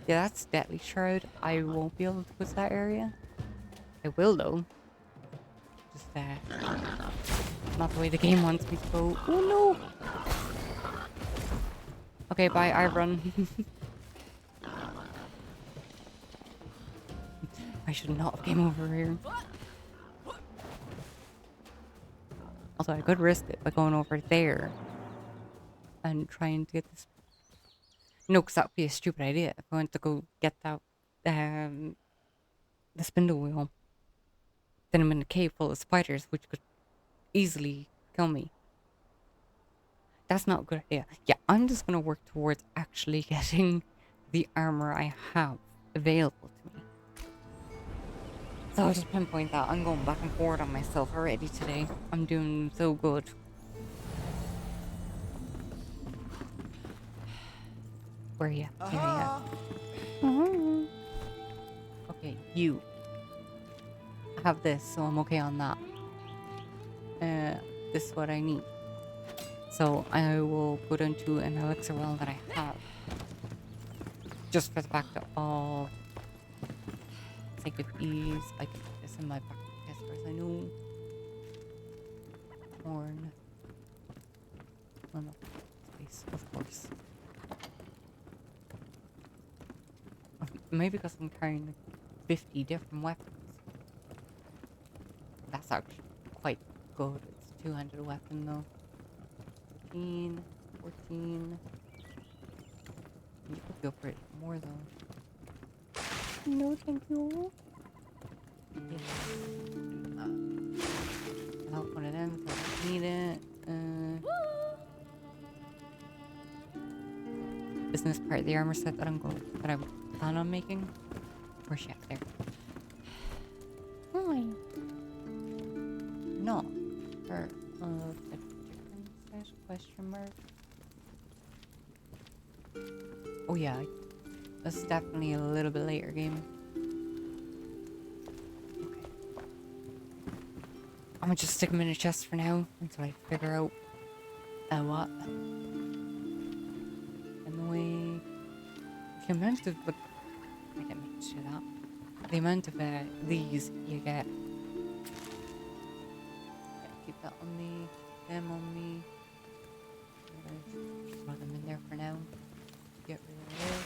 Yeah, that's deadly shroud. I won't be able to go to that area. I will though. Just not the way the game wants me to go. Oh no. Okay, bye. I run. I should not have came over here. Also, I could risk it by going over there and trying to get this. No, because that would be a stupid idea if I went to go get that the spindle wheel. Then I'm in a cave full of spiders, which could easily kill me. That's not a good idea. Yeah, I'm just gonna work towards actually getting the armor I have available to me. So I'll just pinpoint that. I'm going back and forth on myself already today. I'm doing so good. Where are you? Yeah. Okay, you. I have this, so I'm okay on that. This is what I need. So I will go down to an elixir well that I have. Just for the fact of sake of ease, I can put this in my backpack as far as I know. Horn. Oh no, space, of course. Maybe because I'm carrying like 50 different weapons. That's actually quite good. It's a two-handed weapon though. 15, 14. You could go for it more though. No, thank you. Yes. I'll help one of them so I don't need it. Isn't this part of the armor set that I plan on making? Where's she at? There. Hi. No. For a different set? Question mark. Oh yeah. That's definitely a little bit later game. Okay. I'm gonna just stick them in a chest for now until I figure out what. And the way the amount of I didn't mean to do that. The amount of these you get. Keep that on me, them on me. Just throw them in there for now. Get rid of this.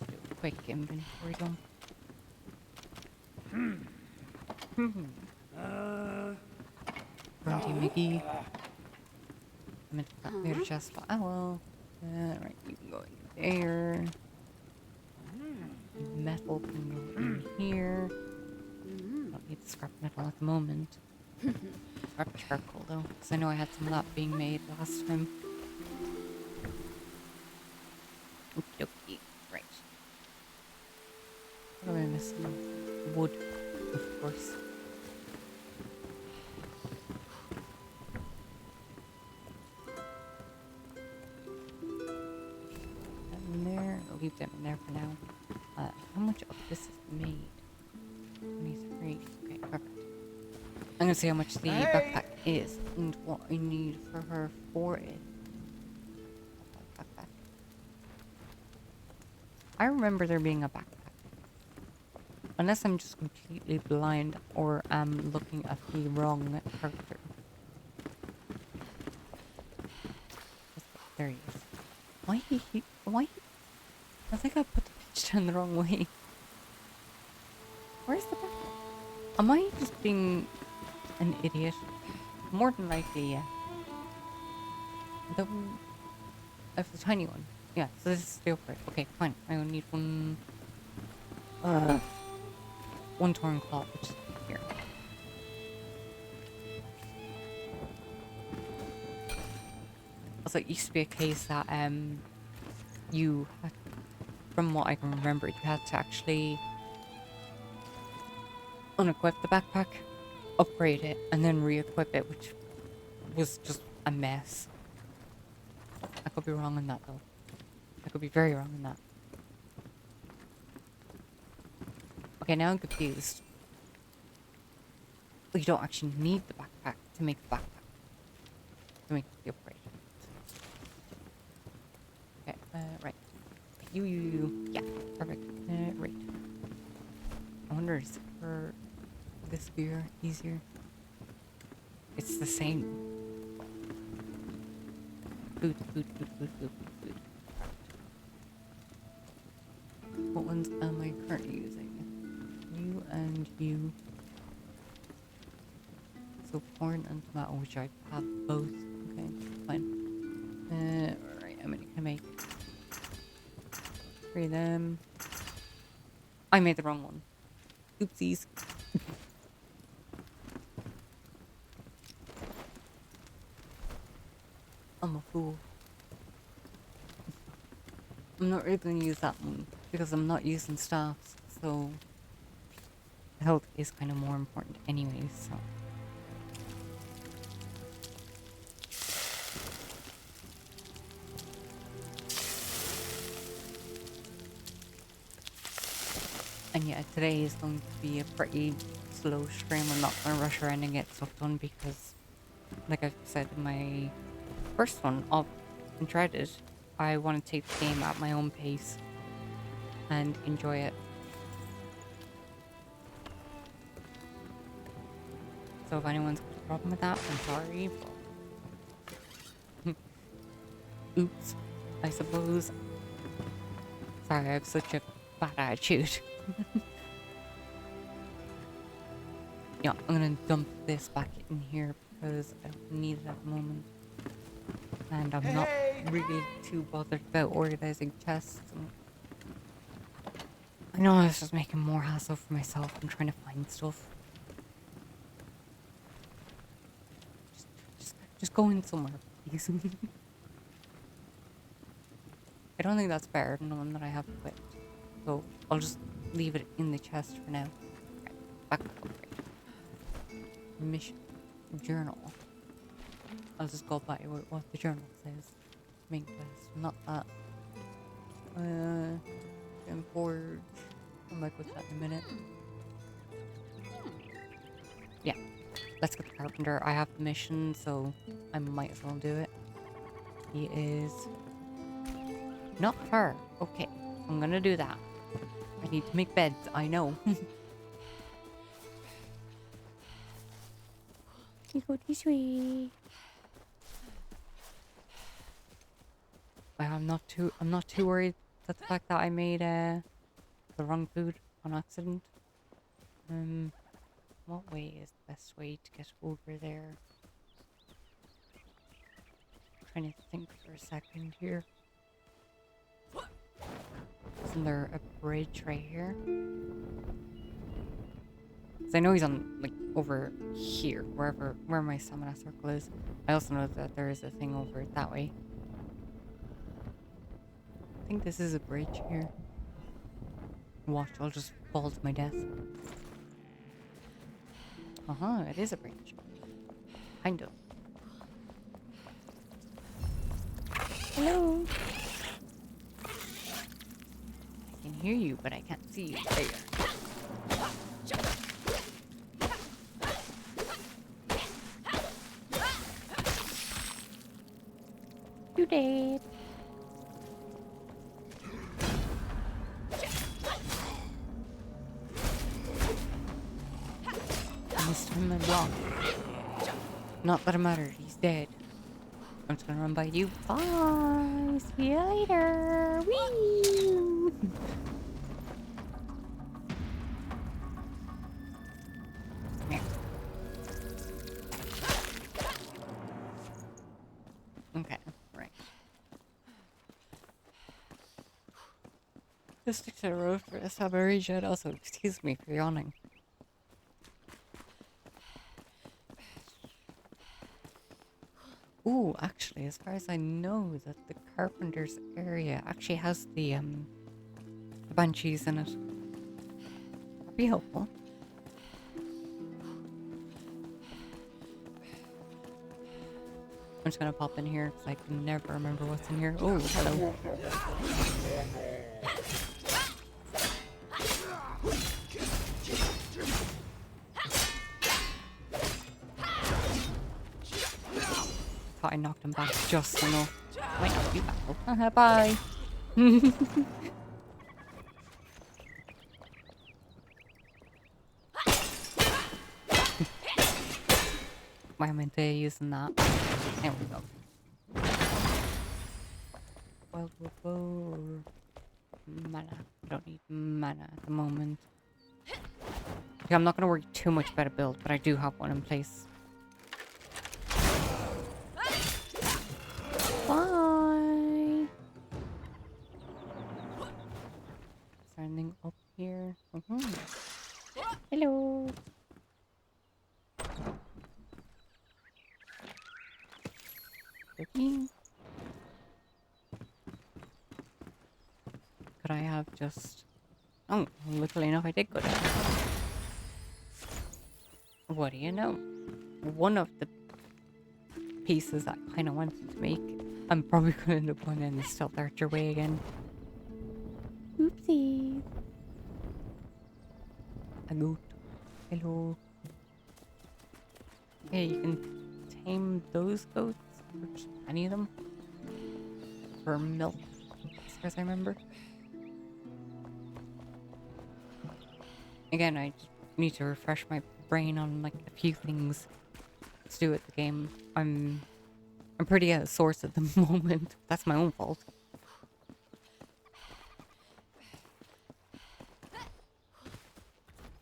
Do a quick inventory dump. Grunty McGee. I'm into that later chest, but I will. Right, you can go in there. Metal can go in here. Don't need the scrap metal at the moment. Scrap charcoal though, because I know I had some of that being made last time. Okie dokie. Right. What am I missing? Wood, of course. In there. I'll leave them in there for now. How much of this is made? 23. Okay, perfect. I'm gonna see how much the backpack is and what I need for her for it. Backpack. I remember there being a backpack. Unless I'm just completely blind or am looking at the wrong character. There he is. Why? I think I put the picture down the wrong way. Where's the backpack? Am I just being an idiot? More than likely, yeah. The tiny one. Yeah, so this is the upgrade. Okay, fine. I only need one torn cloth, which is here. Also, it used to be a case that you had, from what I can remember, you had to actually unequip the backpack, upgrade it, and then re-equip it, which was just a mess. I could be wrong on that though. I could be very wrong on that. Okay, now I'm confused. Well, you don't actually need the backpack to make the backpack. To make the upgrade. Okay, right. You. Yeah, perfect. Right. I wonder, is it for this gear easier? It's the same. Food. What ones am I currently using? You and you. So corn and tomato, which I have both. Okay, fine. Alright, how many can I make? 3 of them. I made the wrong one. Oopsies. I'm a fool. I'm not really going to use that one because I'm not using staffs, so health is kind of more important anyway, so. And yeah, today is going to be a pretty slow stream. I'm not going to rush around and get stuff done because, like I've said in my first one of Enshrouded, I want to take the game at my own pace and enjoy it. So if anyone's got a problem with that, I'm sorry, but oops, I suppose. Sorry, I have such a bad attitude. Yeah, I'm gonna dump this back in here because I don't need it at the moment. And I'm not really too bothered about organizing chests. I know I was just making more hassle for myself and trying to find stuff. Just go in somewhere, please. I don't think that's fair than the one that I have equipped. So I'll just leave it in the chest for now. Okay, back up. Mission journal. I'll just go by what the journal says. Main quest, not that. Import. I might go to that in a minute. Yeah, let's get the carpenter. I have the mission, so I might as well do it. He is not far. Okay, I'm gonna do that. I need to make beds, I know. You go this way. Well, I'm not too worried that the fact that I made the wrong food on accident. What way is the best way to get over there? I'm trying to think for a second here. Isn't there a bridge right here? Because I know he's on, like, over here, where my stamina circle is. I also know that there is a thing over that way. I think this is a bridge here. Watch, I'll just fall to my death. It is a bridge. Kind of. Hello. I can hear you, but I can't see you. There you are. You dead. I missed him and block. Not that it mattered, he's dead. I'm just gonna run by you. Bye! See you later! Whee! Come here. Okay, right. Just stick to the road for this. Have a regen. Also, excuse me for yawning. Ooh, actually, as far as I know, that the carpenter's area actually has the banshees in it. That'd be helpful. I'm just gonna pop in here because I can never remember what's in here. Oh, hello. Thought I knocked him back just enough. Might not be battle. Bye. Why am I using that? There we go. Well, mana. I don't need mana at the moment. Okay, I'm not going to worry too much about a build, but I do have one in place. Bye! Is there anything up here? Hello! Cooking. but I have just... Oh, luckily enough I did go down. What do you know? One of the pieces that I kind of wanted to make, I'm probably going to end up going in the stealth archer way again. Oopsie. A goat. Hello. Yeah, you can tame those goats, or just any of them, for milk, as far as I remember. Again, I just need to refresh my brain on like a few things to do with the game. I'm pretty out of source at the moment. That's my own fault.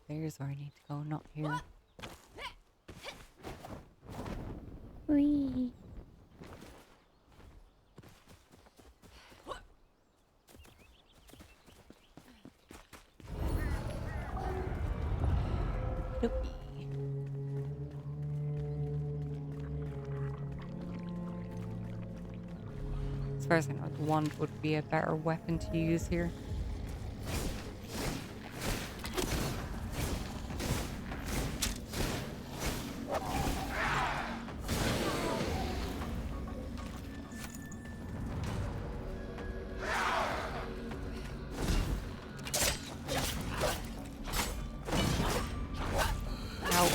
There's where I need to go, not here. Whee. As far as I know, the wand would be a better weapon to use here.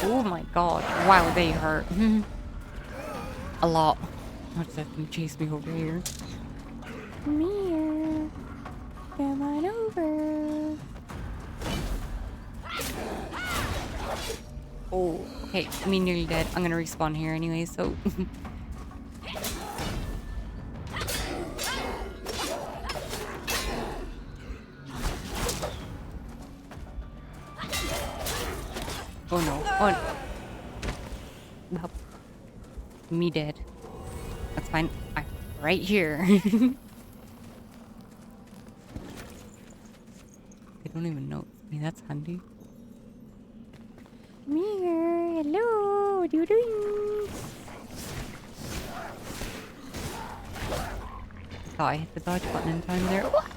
Oh my god. Wow, they hurt. A lot. I'll just have them chase me over here. Come here. Come on over. Oh, okay. Me nearly dead. I'm gonna respawn here anyway, so... Oh no. Oh no. Nope. Me dead. That's fine. I'm right here. They don't even know. I mean, that's handy. Come here. Hello. What are you doing? Oh, I hit the dodge button in time there. What?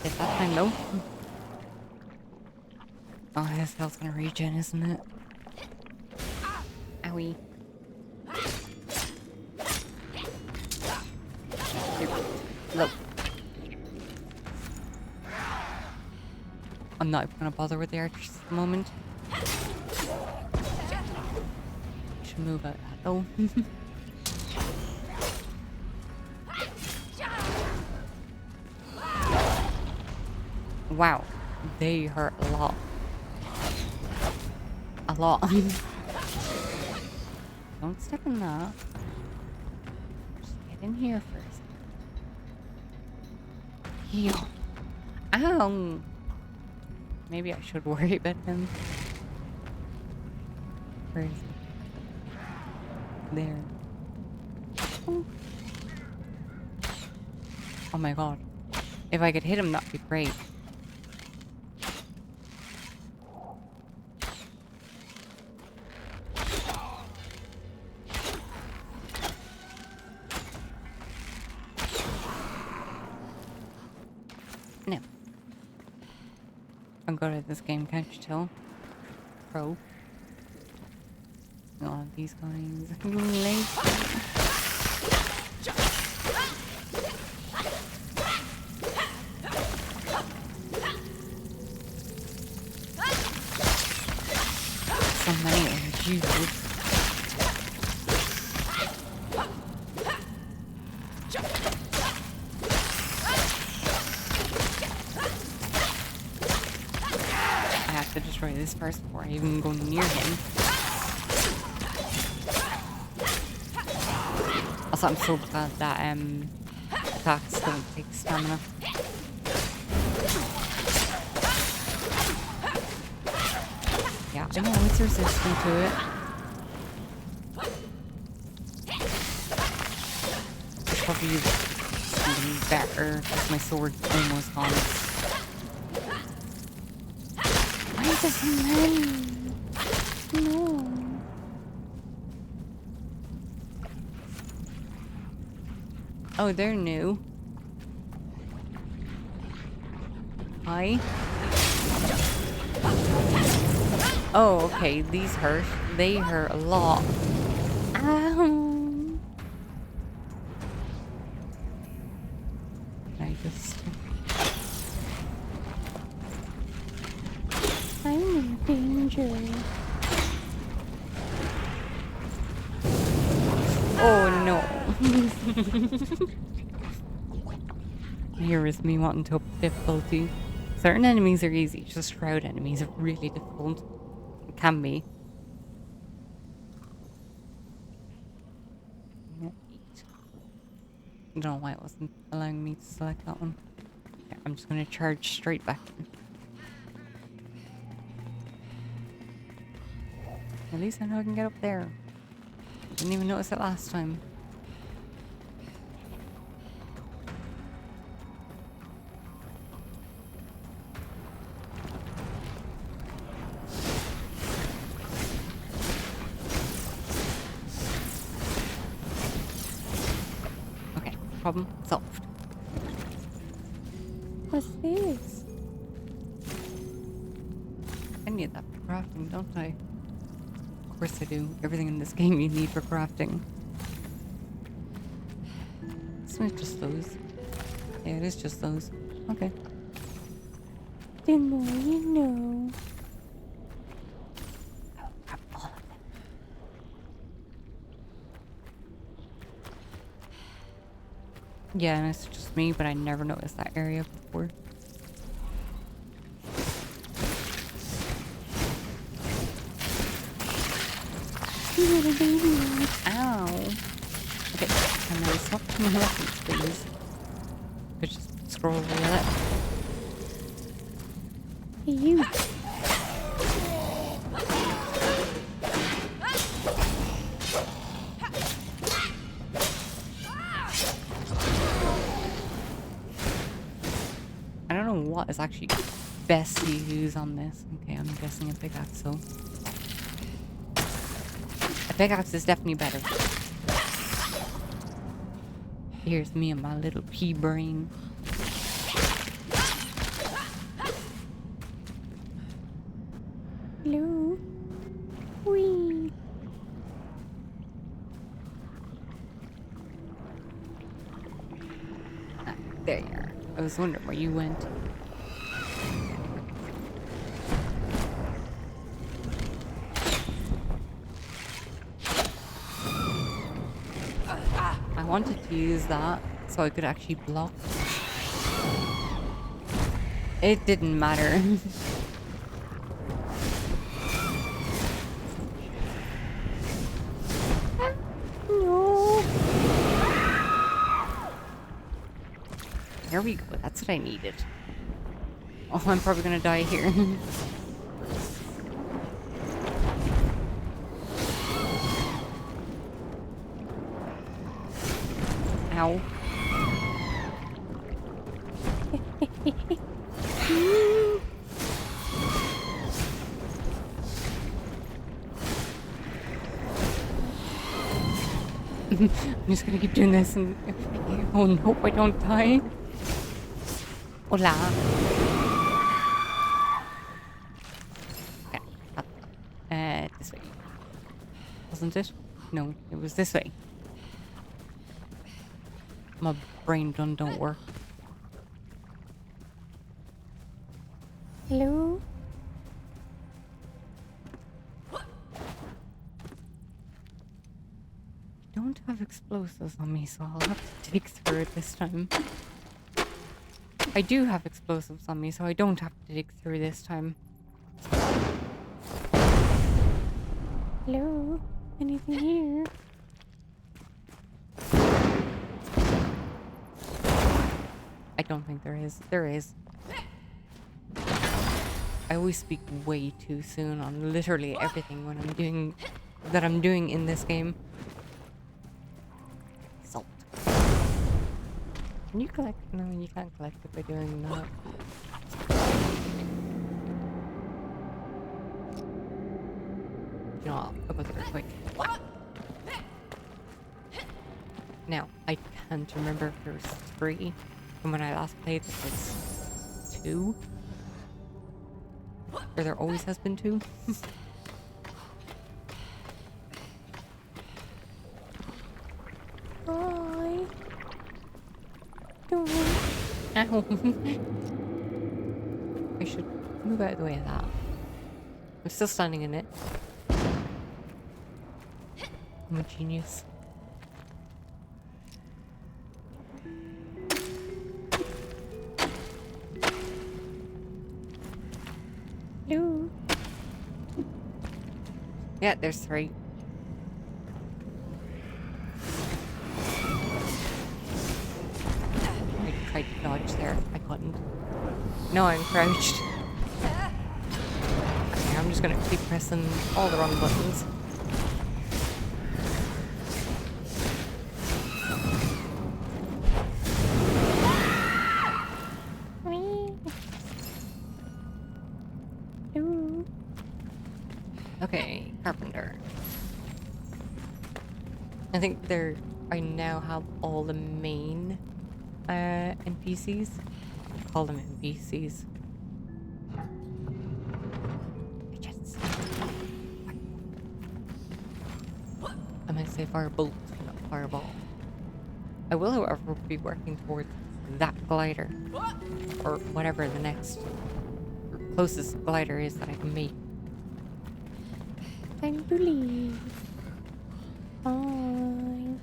Hit that time though. Oh, his health's gonna regen, isn't it? Owie. Look. I'm not even gonna bother with the archers at the moment. Should move out that though. Wow, they hurt a lot. A lot. Don't step in that. Just get in here first. Heal. Ow! Maybe I should worry about him. Where is he? There. Oh. Oh my god. If I could hit him, that'd be great. No. I'm good at this game, can't you tell? Pro. Oh, these guys. So many of them, Jesus. To destroy this first before I even go near him. Also, I'm so glad that attacks don't take stamina. Yeah, I know it's resistant to it. It's probably something better because my sword's almost gone. No. Oh, they're new. Hi. Oh, okay. These hurt. They hurt a lot. Ow. I just... I'm in danger. Oh no. Here is me wanting to up difficulty. Certain enemies are easy, just shroud enemies are really difficult. It can be. Eat. I don't know why it wasn't allowing me to select that one. Yeah, I'm just gonna charge straight back in. At least I know I can get up there. Didn't even notice it last time. Okay, problem solved. What's this? I need that for crafting, don't I? Of course I do. Everything in this game you need for crafting. Isn't it just those? Yeah, it is just those. Okay. The more you know. I will grab all of them. Yeah, and it's just me, but I never noticed that area before. Ow. Okay, can I swap to my weapons, please? Could just scroll over that. Hey, you. I don't know what is actually best to use on this. Okay, I'm guessing a pickaxe, so. A pickaxe is definitely better. Here's me and my little pea brain. Hello. Wee. Ah, there you are. I was wondering where you went. I wanted to use that so I could actually block. It didn't matter. No. There we go. That's what I needed. Oh, I'm probably gonna die here. Ow. I'm just gonna keep doing this and oh no, I don't die. Hola. Okay. This way. Wasn't it? No, it was this way. My brain don't work. Hello? Don't have explosives on me, so I'll have to dig through it this time. I do have explosives on me, so I don't have to dig through this time. Hello? Anything here? I don't think there is. There is. I always speak way too soon on literally everything when I'm doing in this game. Salt. Can you collect? No, you can't collect it by doing that. You know what? I'll go there quick. Now, I can't remember if there's 3 from when I last played this. two. Or there always has been two. Hi. Don't. Ow. I should move out of the way of that. I'm still standing in it. I'm a genius. Hello. Yeah, there's three. I tried to dodge there. I couldn't. No, I'm crouched. Okay, I'm just gonna keep pressing all the wrong buttons. Okay, carpenter. I think I now have all the main NPCs. Call them NPCs. Bitches. I might say firebolt, not fireball. I will, however, be working towards that glider. Or whatever the next closest glider is that I can make. I believe. Fine.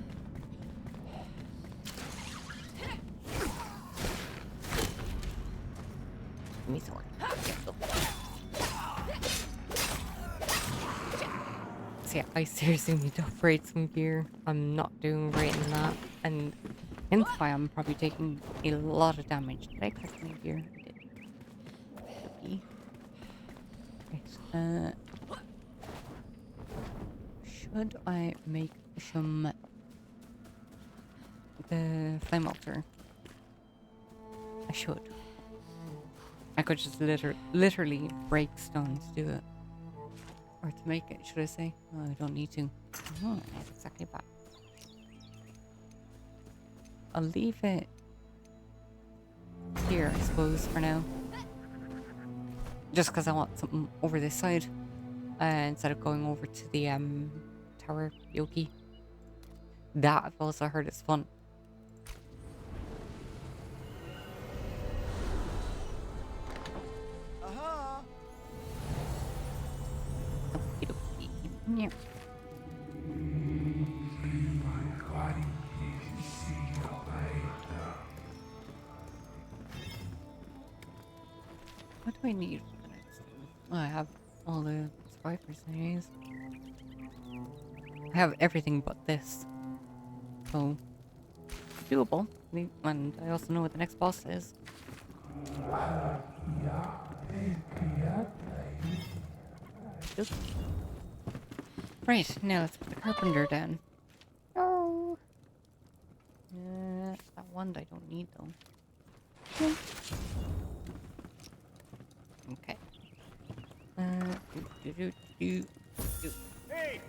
Give me sword. So yeah, I seriously need to upgrade some gear. I'm not doing great in that, and hence why I'm probably taking a lot of damage. Did I crack my gear? I did. Okay. Right. Should I make some the flame altar? I should. I could just literally break stone to do it. Or to make it, should I say? Oh, I don't need to. Oh, that's exactly that. I'll leave it here, I suppose, for now. Just because I want something over this side. Instead of going over to the tower yoki. That I've also heard is fun. Yeah. What do I need for the next one? Oh, I have all the survivors anyways. I have everything but this. So, doable. And I also know what the next boss is. Oops. Right, now let's put the carpenter down. Oh. That wand I don't need though. Yeah. Okay. Hey.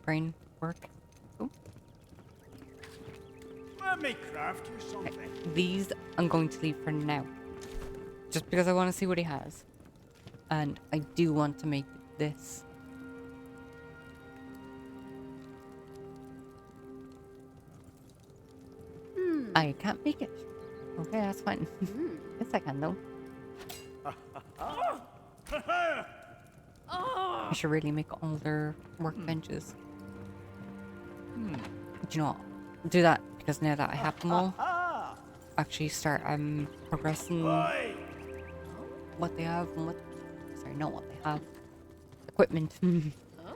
Brain work. Oh. Let me craft you something. Okay. These I'm going to leave for now. Just because I want to see what he has. And I do want to make this. I can't make it. Okay, that's fine. Yes, I can though. I should really make all their workbenches. Do you know what? Do that because now that I have them all, actually start progressing what they have and what. Sorry, not what they have. Equipment.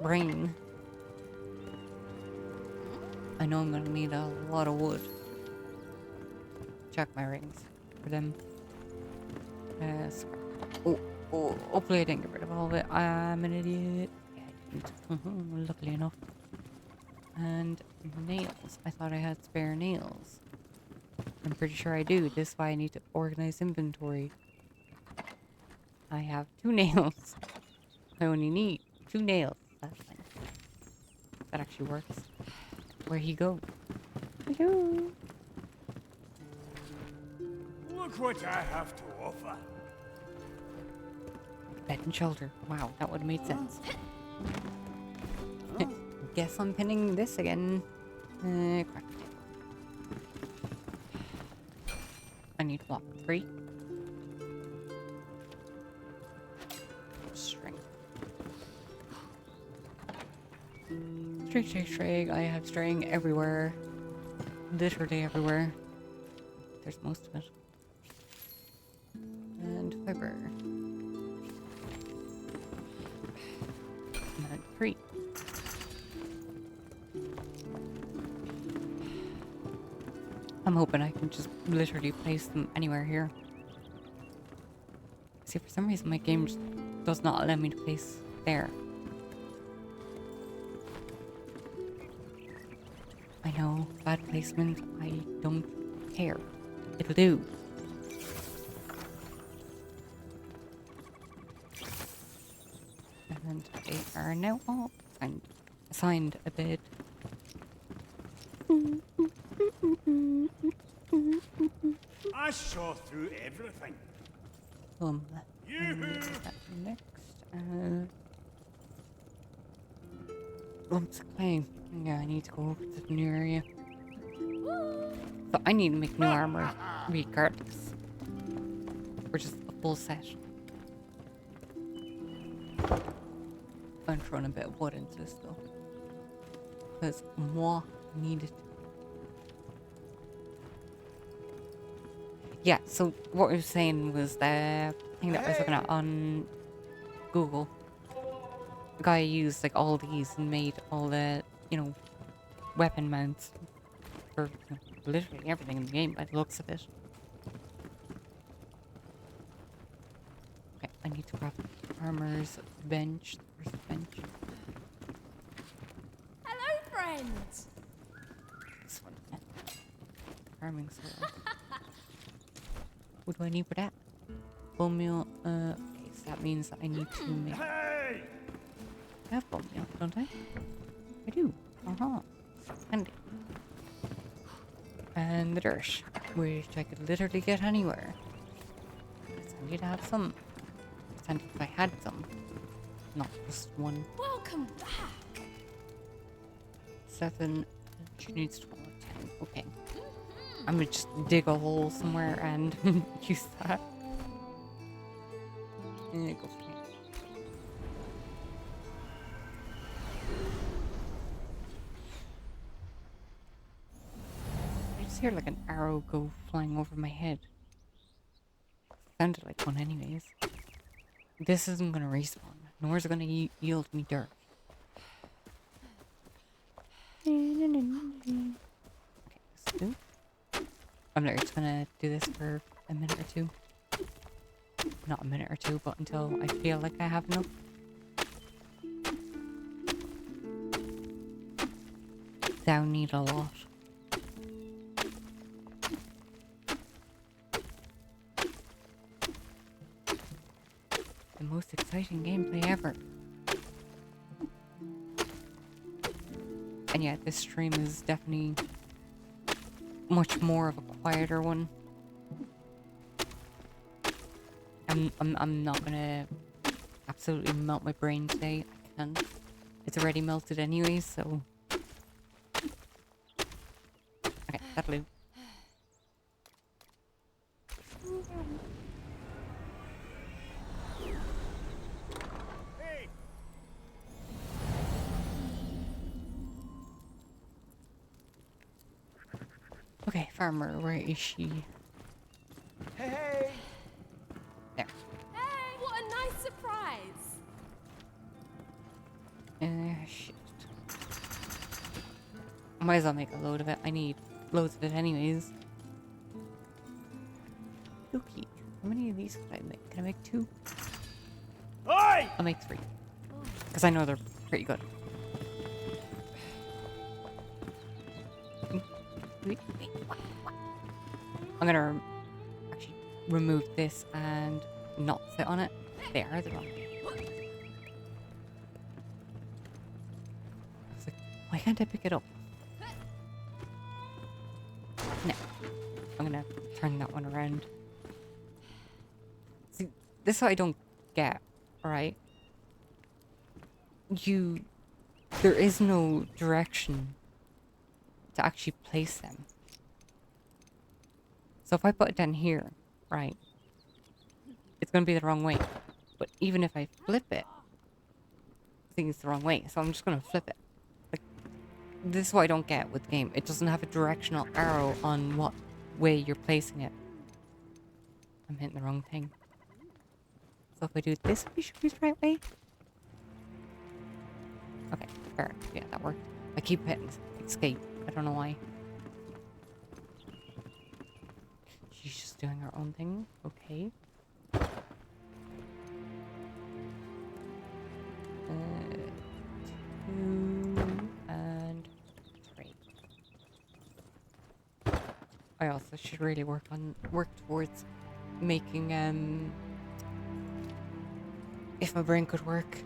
Brain. I know I'm gonna need a lot of wood. Check my rings for them. Hopefully I didn't get rid of all of it. I'm an idiot. Yeah, I didn't. Luckily enough. And nails. I thought I had spare nails. I'm pretty sure I do. This is why I need to organize inventory. I have 2 nails. I only need 2 nails. That's fine. That actually works. Where'd he go? Hello. Look what I have to offer. Bed and shoulder. Wow, that would have made sense. Guess I'm pinning this again. Crap. I need what? 3? String. String. I have string everywhere. Literally everywhere. There's most of it. And fiber. And 3. I'm hoping I can just literally place them anywhere here. See, for some reason my game just does not allow me to place there. I know, bad placement, I don't care. It'll do. And they are now all assigned a bed. I saw through everything. Next, lumps of clay. Yeah, I need to go over to the new area. So I need to make new armor regardless. Or just a full set. I'm throwing a bit of wood into this though. Because moi needed. Yeah, so what I was saying was the thing that I was looking at on Google. The guy used like all these and made all the, weapon mounts for literally everything in the game by the looks of it. Okay, I need to grab armor's bench. Where's the bench? Hello, friend. This one. Farming soil. What do I need for that? Bone meal. Okay, so that means that I need to make. Hey! I have bone meal, don't I? I do. Handy. And the dirt, which I could literally get anywhere. It's handy to have some. It's handy if I had some, not just one. Welcome back. 7. She needs 12. 10. Okay. I'm gonna just dig a hole somewhere and use that. And go for me. I just hear like an arrow go flying over my head. Sounded like one anyways. This isn't gonna respawn, nor is it gonna yield me dirt. Okay, let's do. I'm literally just gonna do this for a minute or two. Not a minute or two, but until I feel like I have enough. Thou need a lot. The most exciting gameplay ever. And yeah, this stream is definitely much more of a quieter one. I'm not gonna absolutely melt my brain today. I can't. It's already melted anyway, so. Okay, that'll do. Hey! Okay, farmer, where is she? Hey! There. Hey, what a nice surprise. Shit. Might as well make a load of it. I need loads of it anyways. Okay. How many of these can I make? Can I make 2? Oi! I'll make 3. Because I know they're pretty good. I'm gonna actually remove this and not sit on it. There, they're on. It's like, why can't I pick it up? No. I'm gonna turn that one around. this is what I don't get, right? There is no direction to actually place them. So if I put it down here, right, it's going to be the wrong way. But even if I flip it, I think it's the wrong way. So I'm just going to flip it. Like, this is what I don't get with the game. It doesn't have a directional arrow on what way you're placing it. I'm hitting the wrong thing. So if I do this, we should be the right way. Okay, fair. Yeah, that worked. I keep hitting escape. I don't know why. She's just doing her own thing. Okay. 2 and 3. I also should really work towards making if my brain could work.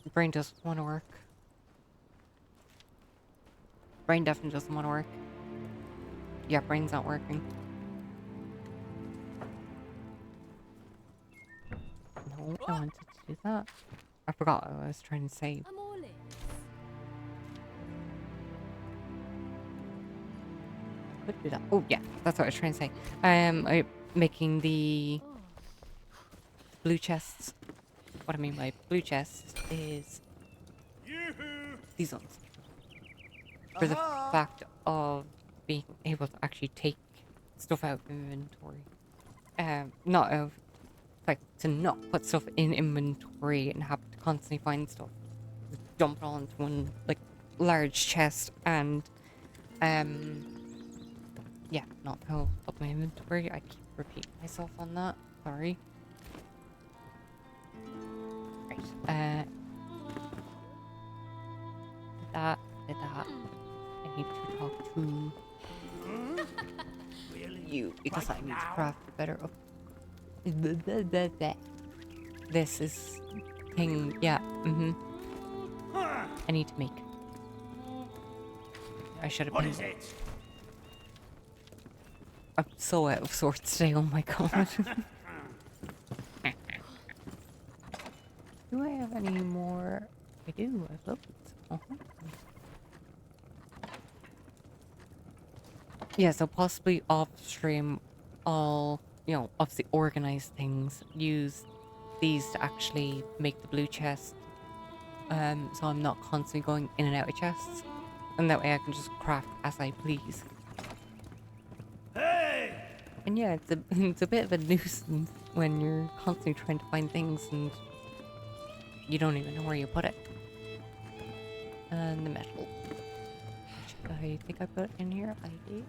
The brain doesn't want to work. Brain definitely doesn't want to work. Yeah, brain's not working. No, I wanted to do that. I forgot what I was trying to say. I'm all in. Could do that. Oh yeah, that's what I was trying to say. I'm making the Oh. blue chests. What I mean by blue chests is Yoo-hoo! these ones. For the fact of being able to actually take stuff out of inventory. Not of, like, to not put stuff in inventory and have to constantly find stuff. Just dump it all into one, like, large chest and, yeah, not fill up my inventory. I keep repeating myself on that. Sorry. Right. Did that. I need to talk to you because I need to craft a better. This is thing. Yeah. I need to make. I should have What been. is it? I'm so out of sorts today. Oh my god. Do I have any more? I do. I have loads. Yeah, so possibly off stream, I'll, obviously organize things, use these to actually make the blue chest. So I'm not constantly going in and out of chests. And that way I can just craft as I please. Hey! And yeah, it's a bit of a nuisance when you're constantly trying to find things and you don't even know where you put it. And the metal. Which I think I put it in here. I did.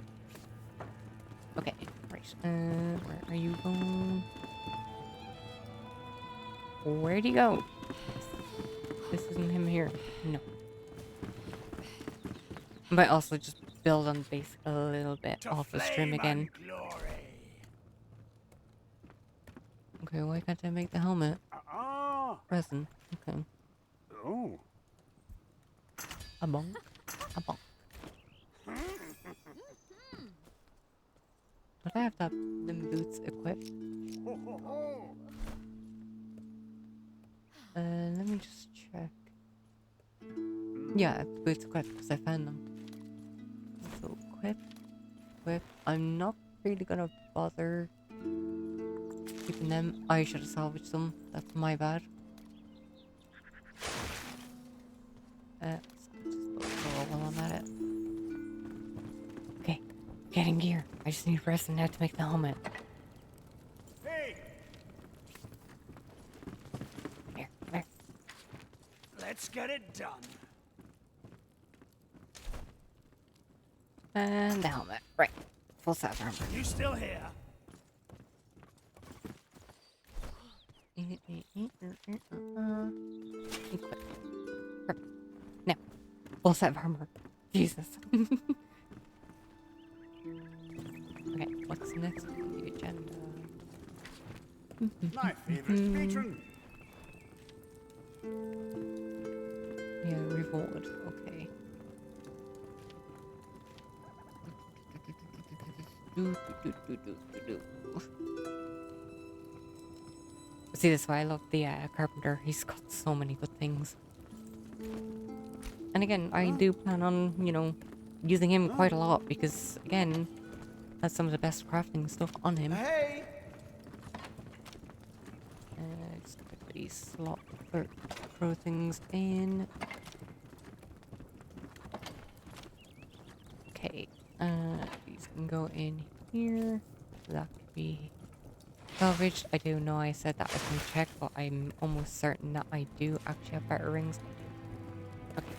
Okay, right. Where are you going? Where'd he go? This isn't him here. No. But also just build on base a little bit To off the stream flame again. and glory. Okay, why can't I make the helmet? Resin. Okay. Oh. A bonk. A bonk. Would I have them boots equipped? Ho, ho, ho. Let me just check. Yeah, the boots equipped because I found them. So equip. I'm not really gonna bother keeping them. I should have salvaged them. That's my bad. Just while I'm at it. Okay, getting gear. I just need resin now to make the helmet. Hey! Here, come here. Let's get it done. And the helmet. Right. Full set of armor. You still here? Equip. Perfect. Now, full set of armor. Jesus. Okay, what's next on the agenda? My favorite patron. Yeah, revolt. Okay. See, this is why I love the carpenter. He's got so many good things. And again, I do plan on, you know, using him quite a lot because, again, has some of the best crafting stuff on him. Hey! Just quickly slot or throw things in. Okay, these can go in here. That could be salvaged. I do know I said that I can check, but I'm almost certain that I do actually have better rings. I do. Okay.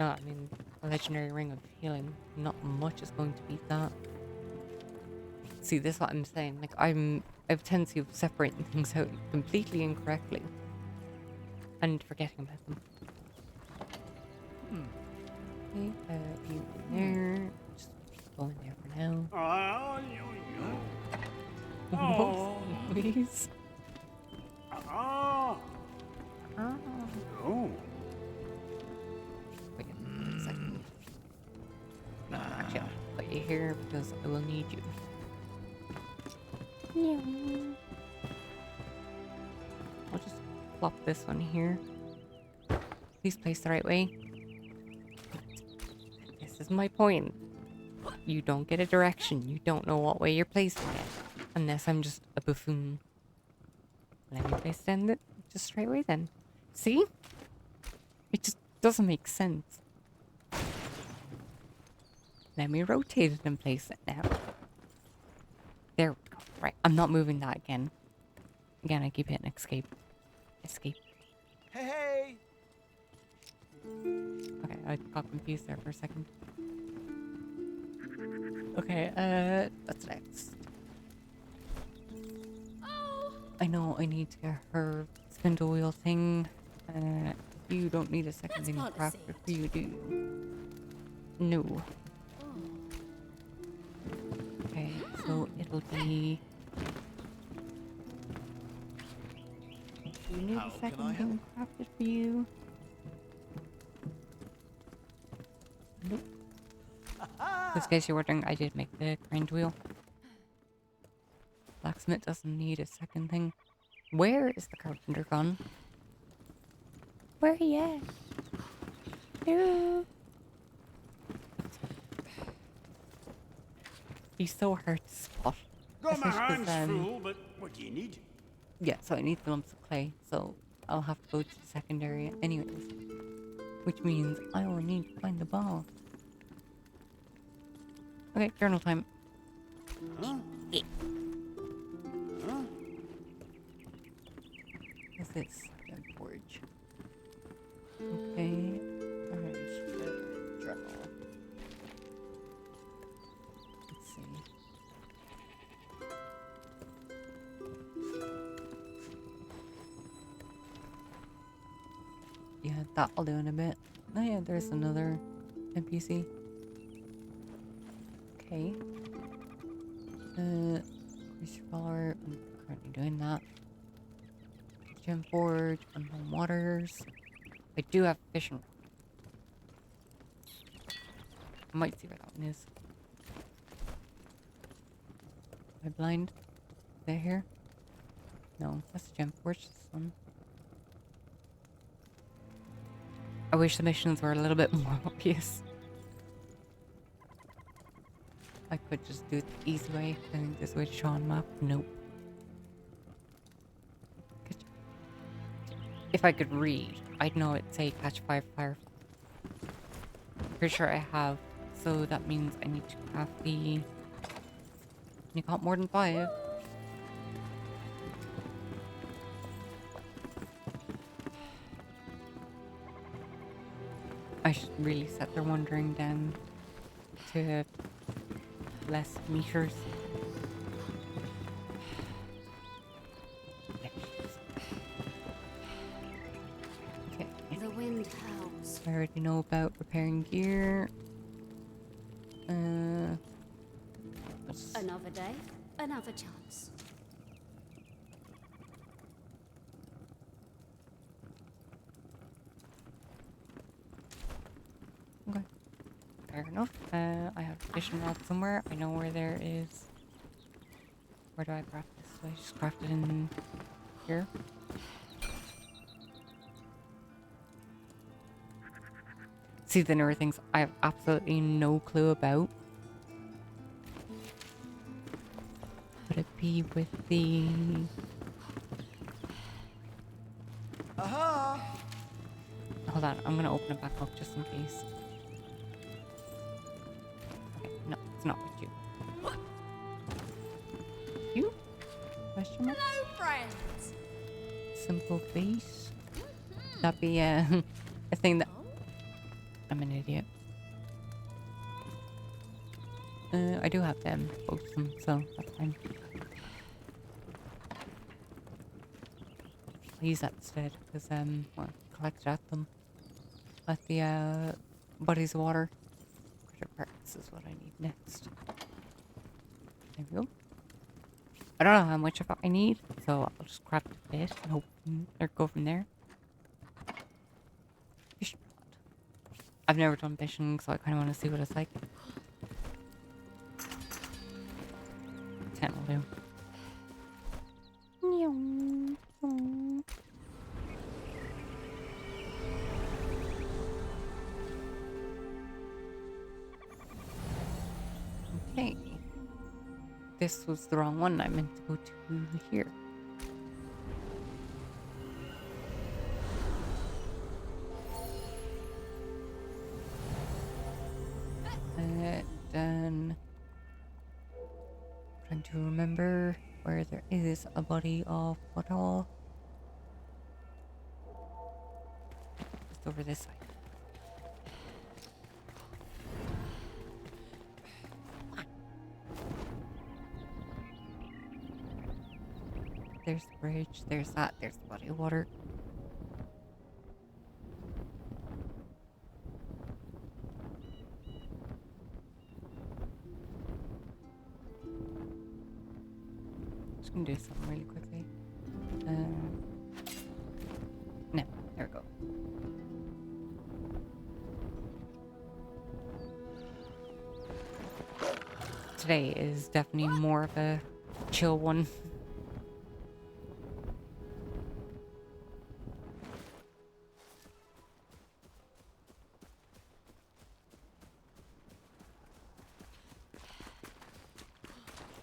No, I mean, a legendary ring of healing. Not much is going to beat that. See, this is what I'm saying. Like, I have a tendency of separating things out completely incorrectly. And forgetting about them. Okay, you in there. Just go in there for now. Oh. Please. Ah. Oh. Oh. Wait a second. Actually, I'll put you here because I will need you. I'll just plop this one here. Please place the right way. This is my point. You don't get a direction. You don't know what way you're placing it. Unless I'm just a buffoon. Let me place it in the just straight way then. See? It just doesn't make sense. Let me rotate it and place it now. There we go. Right, I'm not moving that again. Again, I keep hitting escape. Escape. Hey! Okay, I got confused there for a second. Okay, what's next? Oh, I know I need to get her spindle wheel thing. You don't need a second Let's thing plant a crafted for seed. you, do you? No. Okay, so it'll be... Do you need How a can second I thing crafted for you? Nope. Just in case you're wondering, I did make the grind wheel. Blacksmith doesn't need a second thing. Where is the carpenter gone? Where he at? No. He's so hard to spot. Got my Especially 'cause, hands full, but what do you need? yeah, so I need the lumps of clay, so I'll have to go to the secondary anyways. Which means I will need to find the ball. Okay, journal time. Huh? Huh? What's this? Gem forge. Okay. Alright, journal. Let's see. Yeah, that I'll do in a bit. Oh yeah, there's another NPC. Okay. Increase your follower. I'm currently doing that. Gem forge, unknown waters. I do have fishing. I might see where that one is. Am I blind? Is that here? No, that's the gem forge. This one. I wish the missions were a little bit more obvious. I could just do it the easy way. I think this way to show on map. Nope. If I could read, I'd know it'd say catch 5 fireflies. Pretty sure I have. So that means I need to craft the... You got more than 5. I should really set their wandering down to less meters. Okay. the wind howls. I already know about repairing gear. Another day, another chance. Okay. Fair enough. I have a fishing rod somewhere. I know where there is. Where do I craft this? Do I just craft it in here? See, the newer things I have absolutely no clue about. Would it be with the... Aha! Hold on, I'm gonna open it back up just in case. Okay, no, it's not with you. You? Question mark? Hello, friends. Simple face. That'd be a thing that... I'm an idiot. I do have them, both of them, so that's fine. I'll use that instead, because, well, collect at them. At the, bodies of water. Critter parts is what I need next. There we go. I don't know how much of it I need, so I'll just craft a bit and hope, or go from there. Fish rod. I've never done fishing, so I kind of want to see what it's like. 10 will do. Okay. This was the wrong one. I meant to go to here. Then trying to remember where there is a body of water. Just over this side. There's the bridge, there's that, there's the body of water. Just gonna do something really quickly. No, there we go. Today is definitely more of a chill one.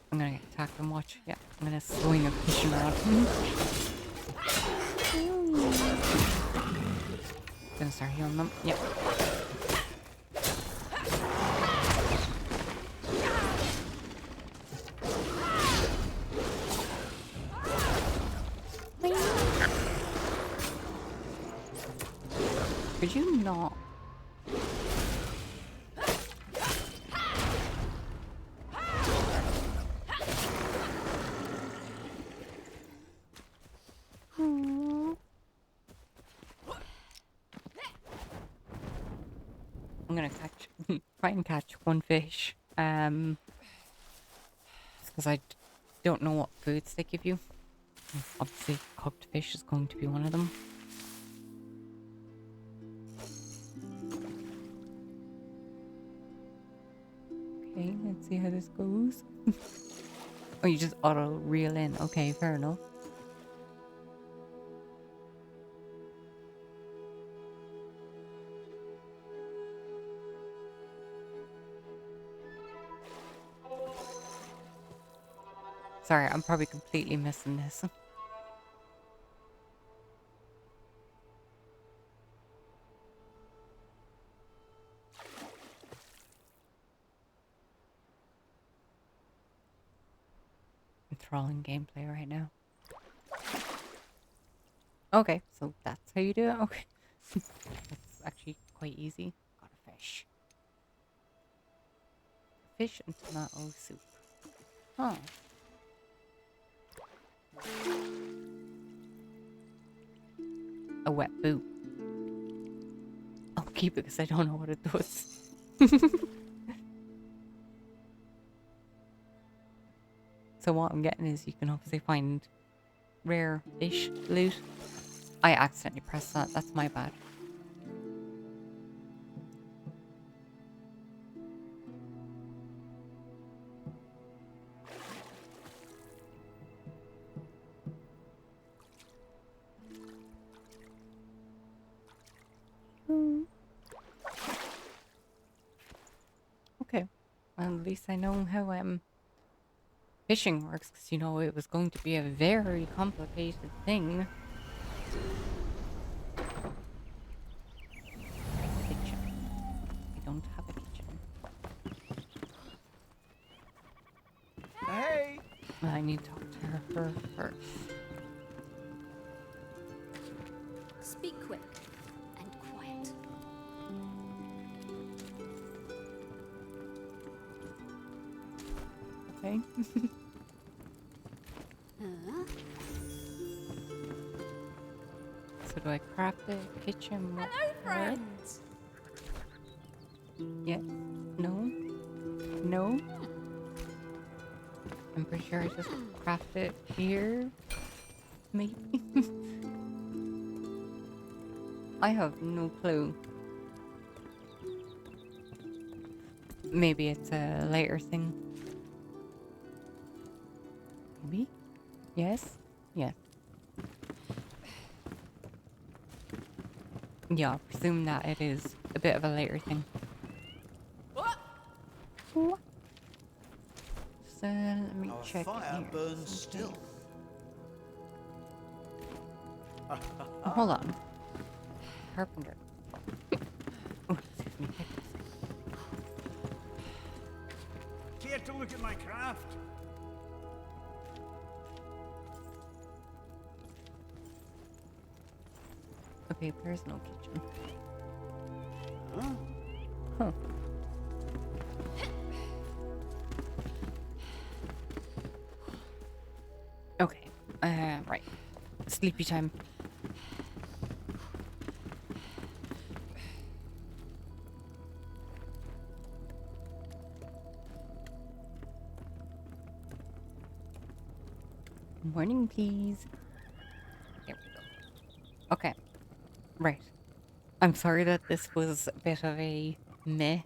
I'm gonna get attacked and watch. Yeah, I'm gonna swing a fishing rod. Gonna start healing them. Yep. Could you not? I'm gonna try and catch one fish. Because I don't know what foods they give you. Obviously, cooked fish is going to be one of them. Okay, let's see how this goes. Oh, you just auto reel in. Okay, fair enough. Sorry, I'm probably completely missing this. Enthralling gameplay right now. Okay, so that's how you do it? Okay. That's actually quite easy. Got a fish. Fish and tomato soup. Huh. A wet boot. I'll keep it because I don't know what it does. So what I'm getting is you can obviously find rare fish loot. I accidentally pressed that. That's my bad. Okay. Well, at least I know how fishing works, because it was going to be a very complicated thing. Kitchen. I don't have a kitchen. Hey! Well, I need to talk to her first. Speak quick and quiet. Okay. Huh? So do I craft the kitchen with Hello, her? friends. Yes. No. No. I'm pretty sure I just craft it here. Maybe. I have no clue. Maybe it's a later thing. Maybe? Yes? Yes. Yeah, I presume that it is a bit of a later thing. What? What? So, let me Our check fire here. burns still. Oh, hold on. Carpenter. Oh, excuse me. Care to look at my craft? Okay, there's no kitchen. Huh? Huh. Okay. Right. Sleepy time. Morning, please. There we go. Okay. Right. I'm sorry that this was a bit of a meh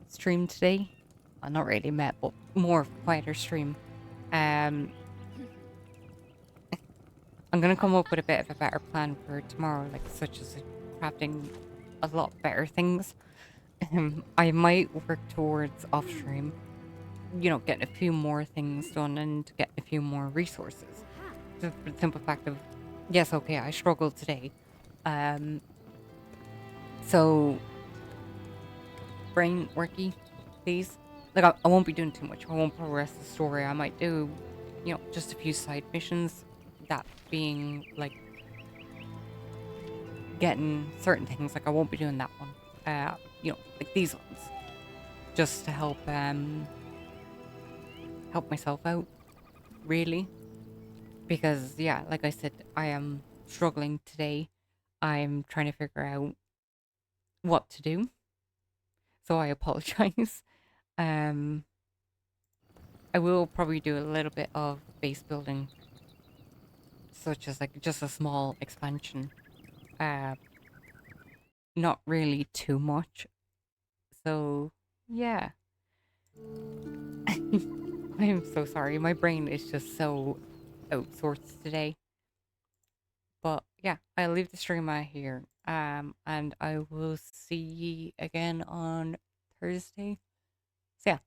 stream today. Well, not really meh, but more of a quieter stream. Um, I'm gonna come up with a bit of a better plan for tomorrow, like such as crafting a lot better things. I might work towards off stream, getting a few more things done and getting a few more resources. Just for the simple fact of, yes, okay, I struggled today. Um, so brain worky, please. Like I won't be doing too much. I won't progress the story. I might do, just a few side missions. That being like getting certain things. Like I won't be doing that one. Like these ones, just to help myself out, really. Because yeah, like I said, I am struggling today. I'm trying to figure out what to do. So I apologize. Um, I will probably do a little bit of base building, such as like just a small expansion. Uh, not really too much. So yeah. I'm so sorry. My brain is just so outsourced today. But yeah, I'll leave the stream out here. And I will see ye again on Thursday. So yeah,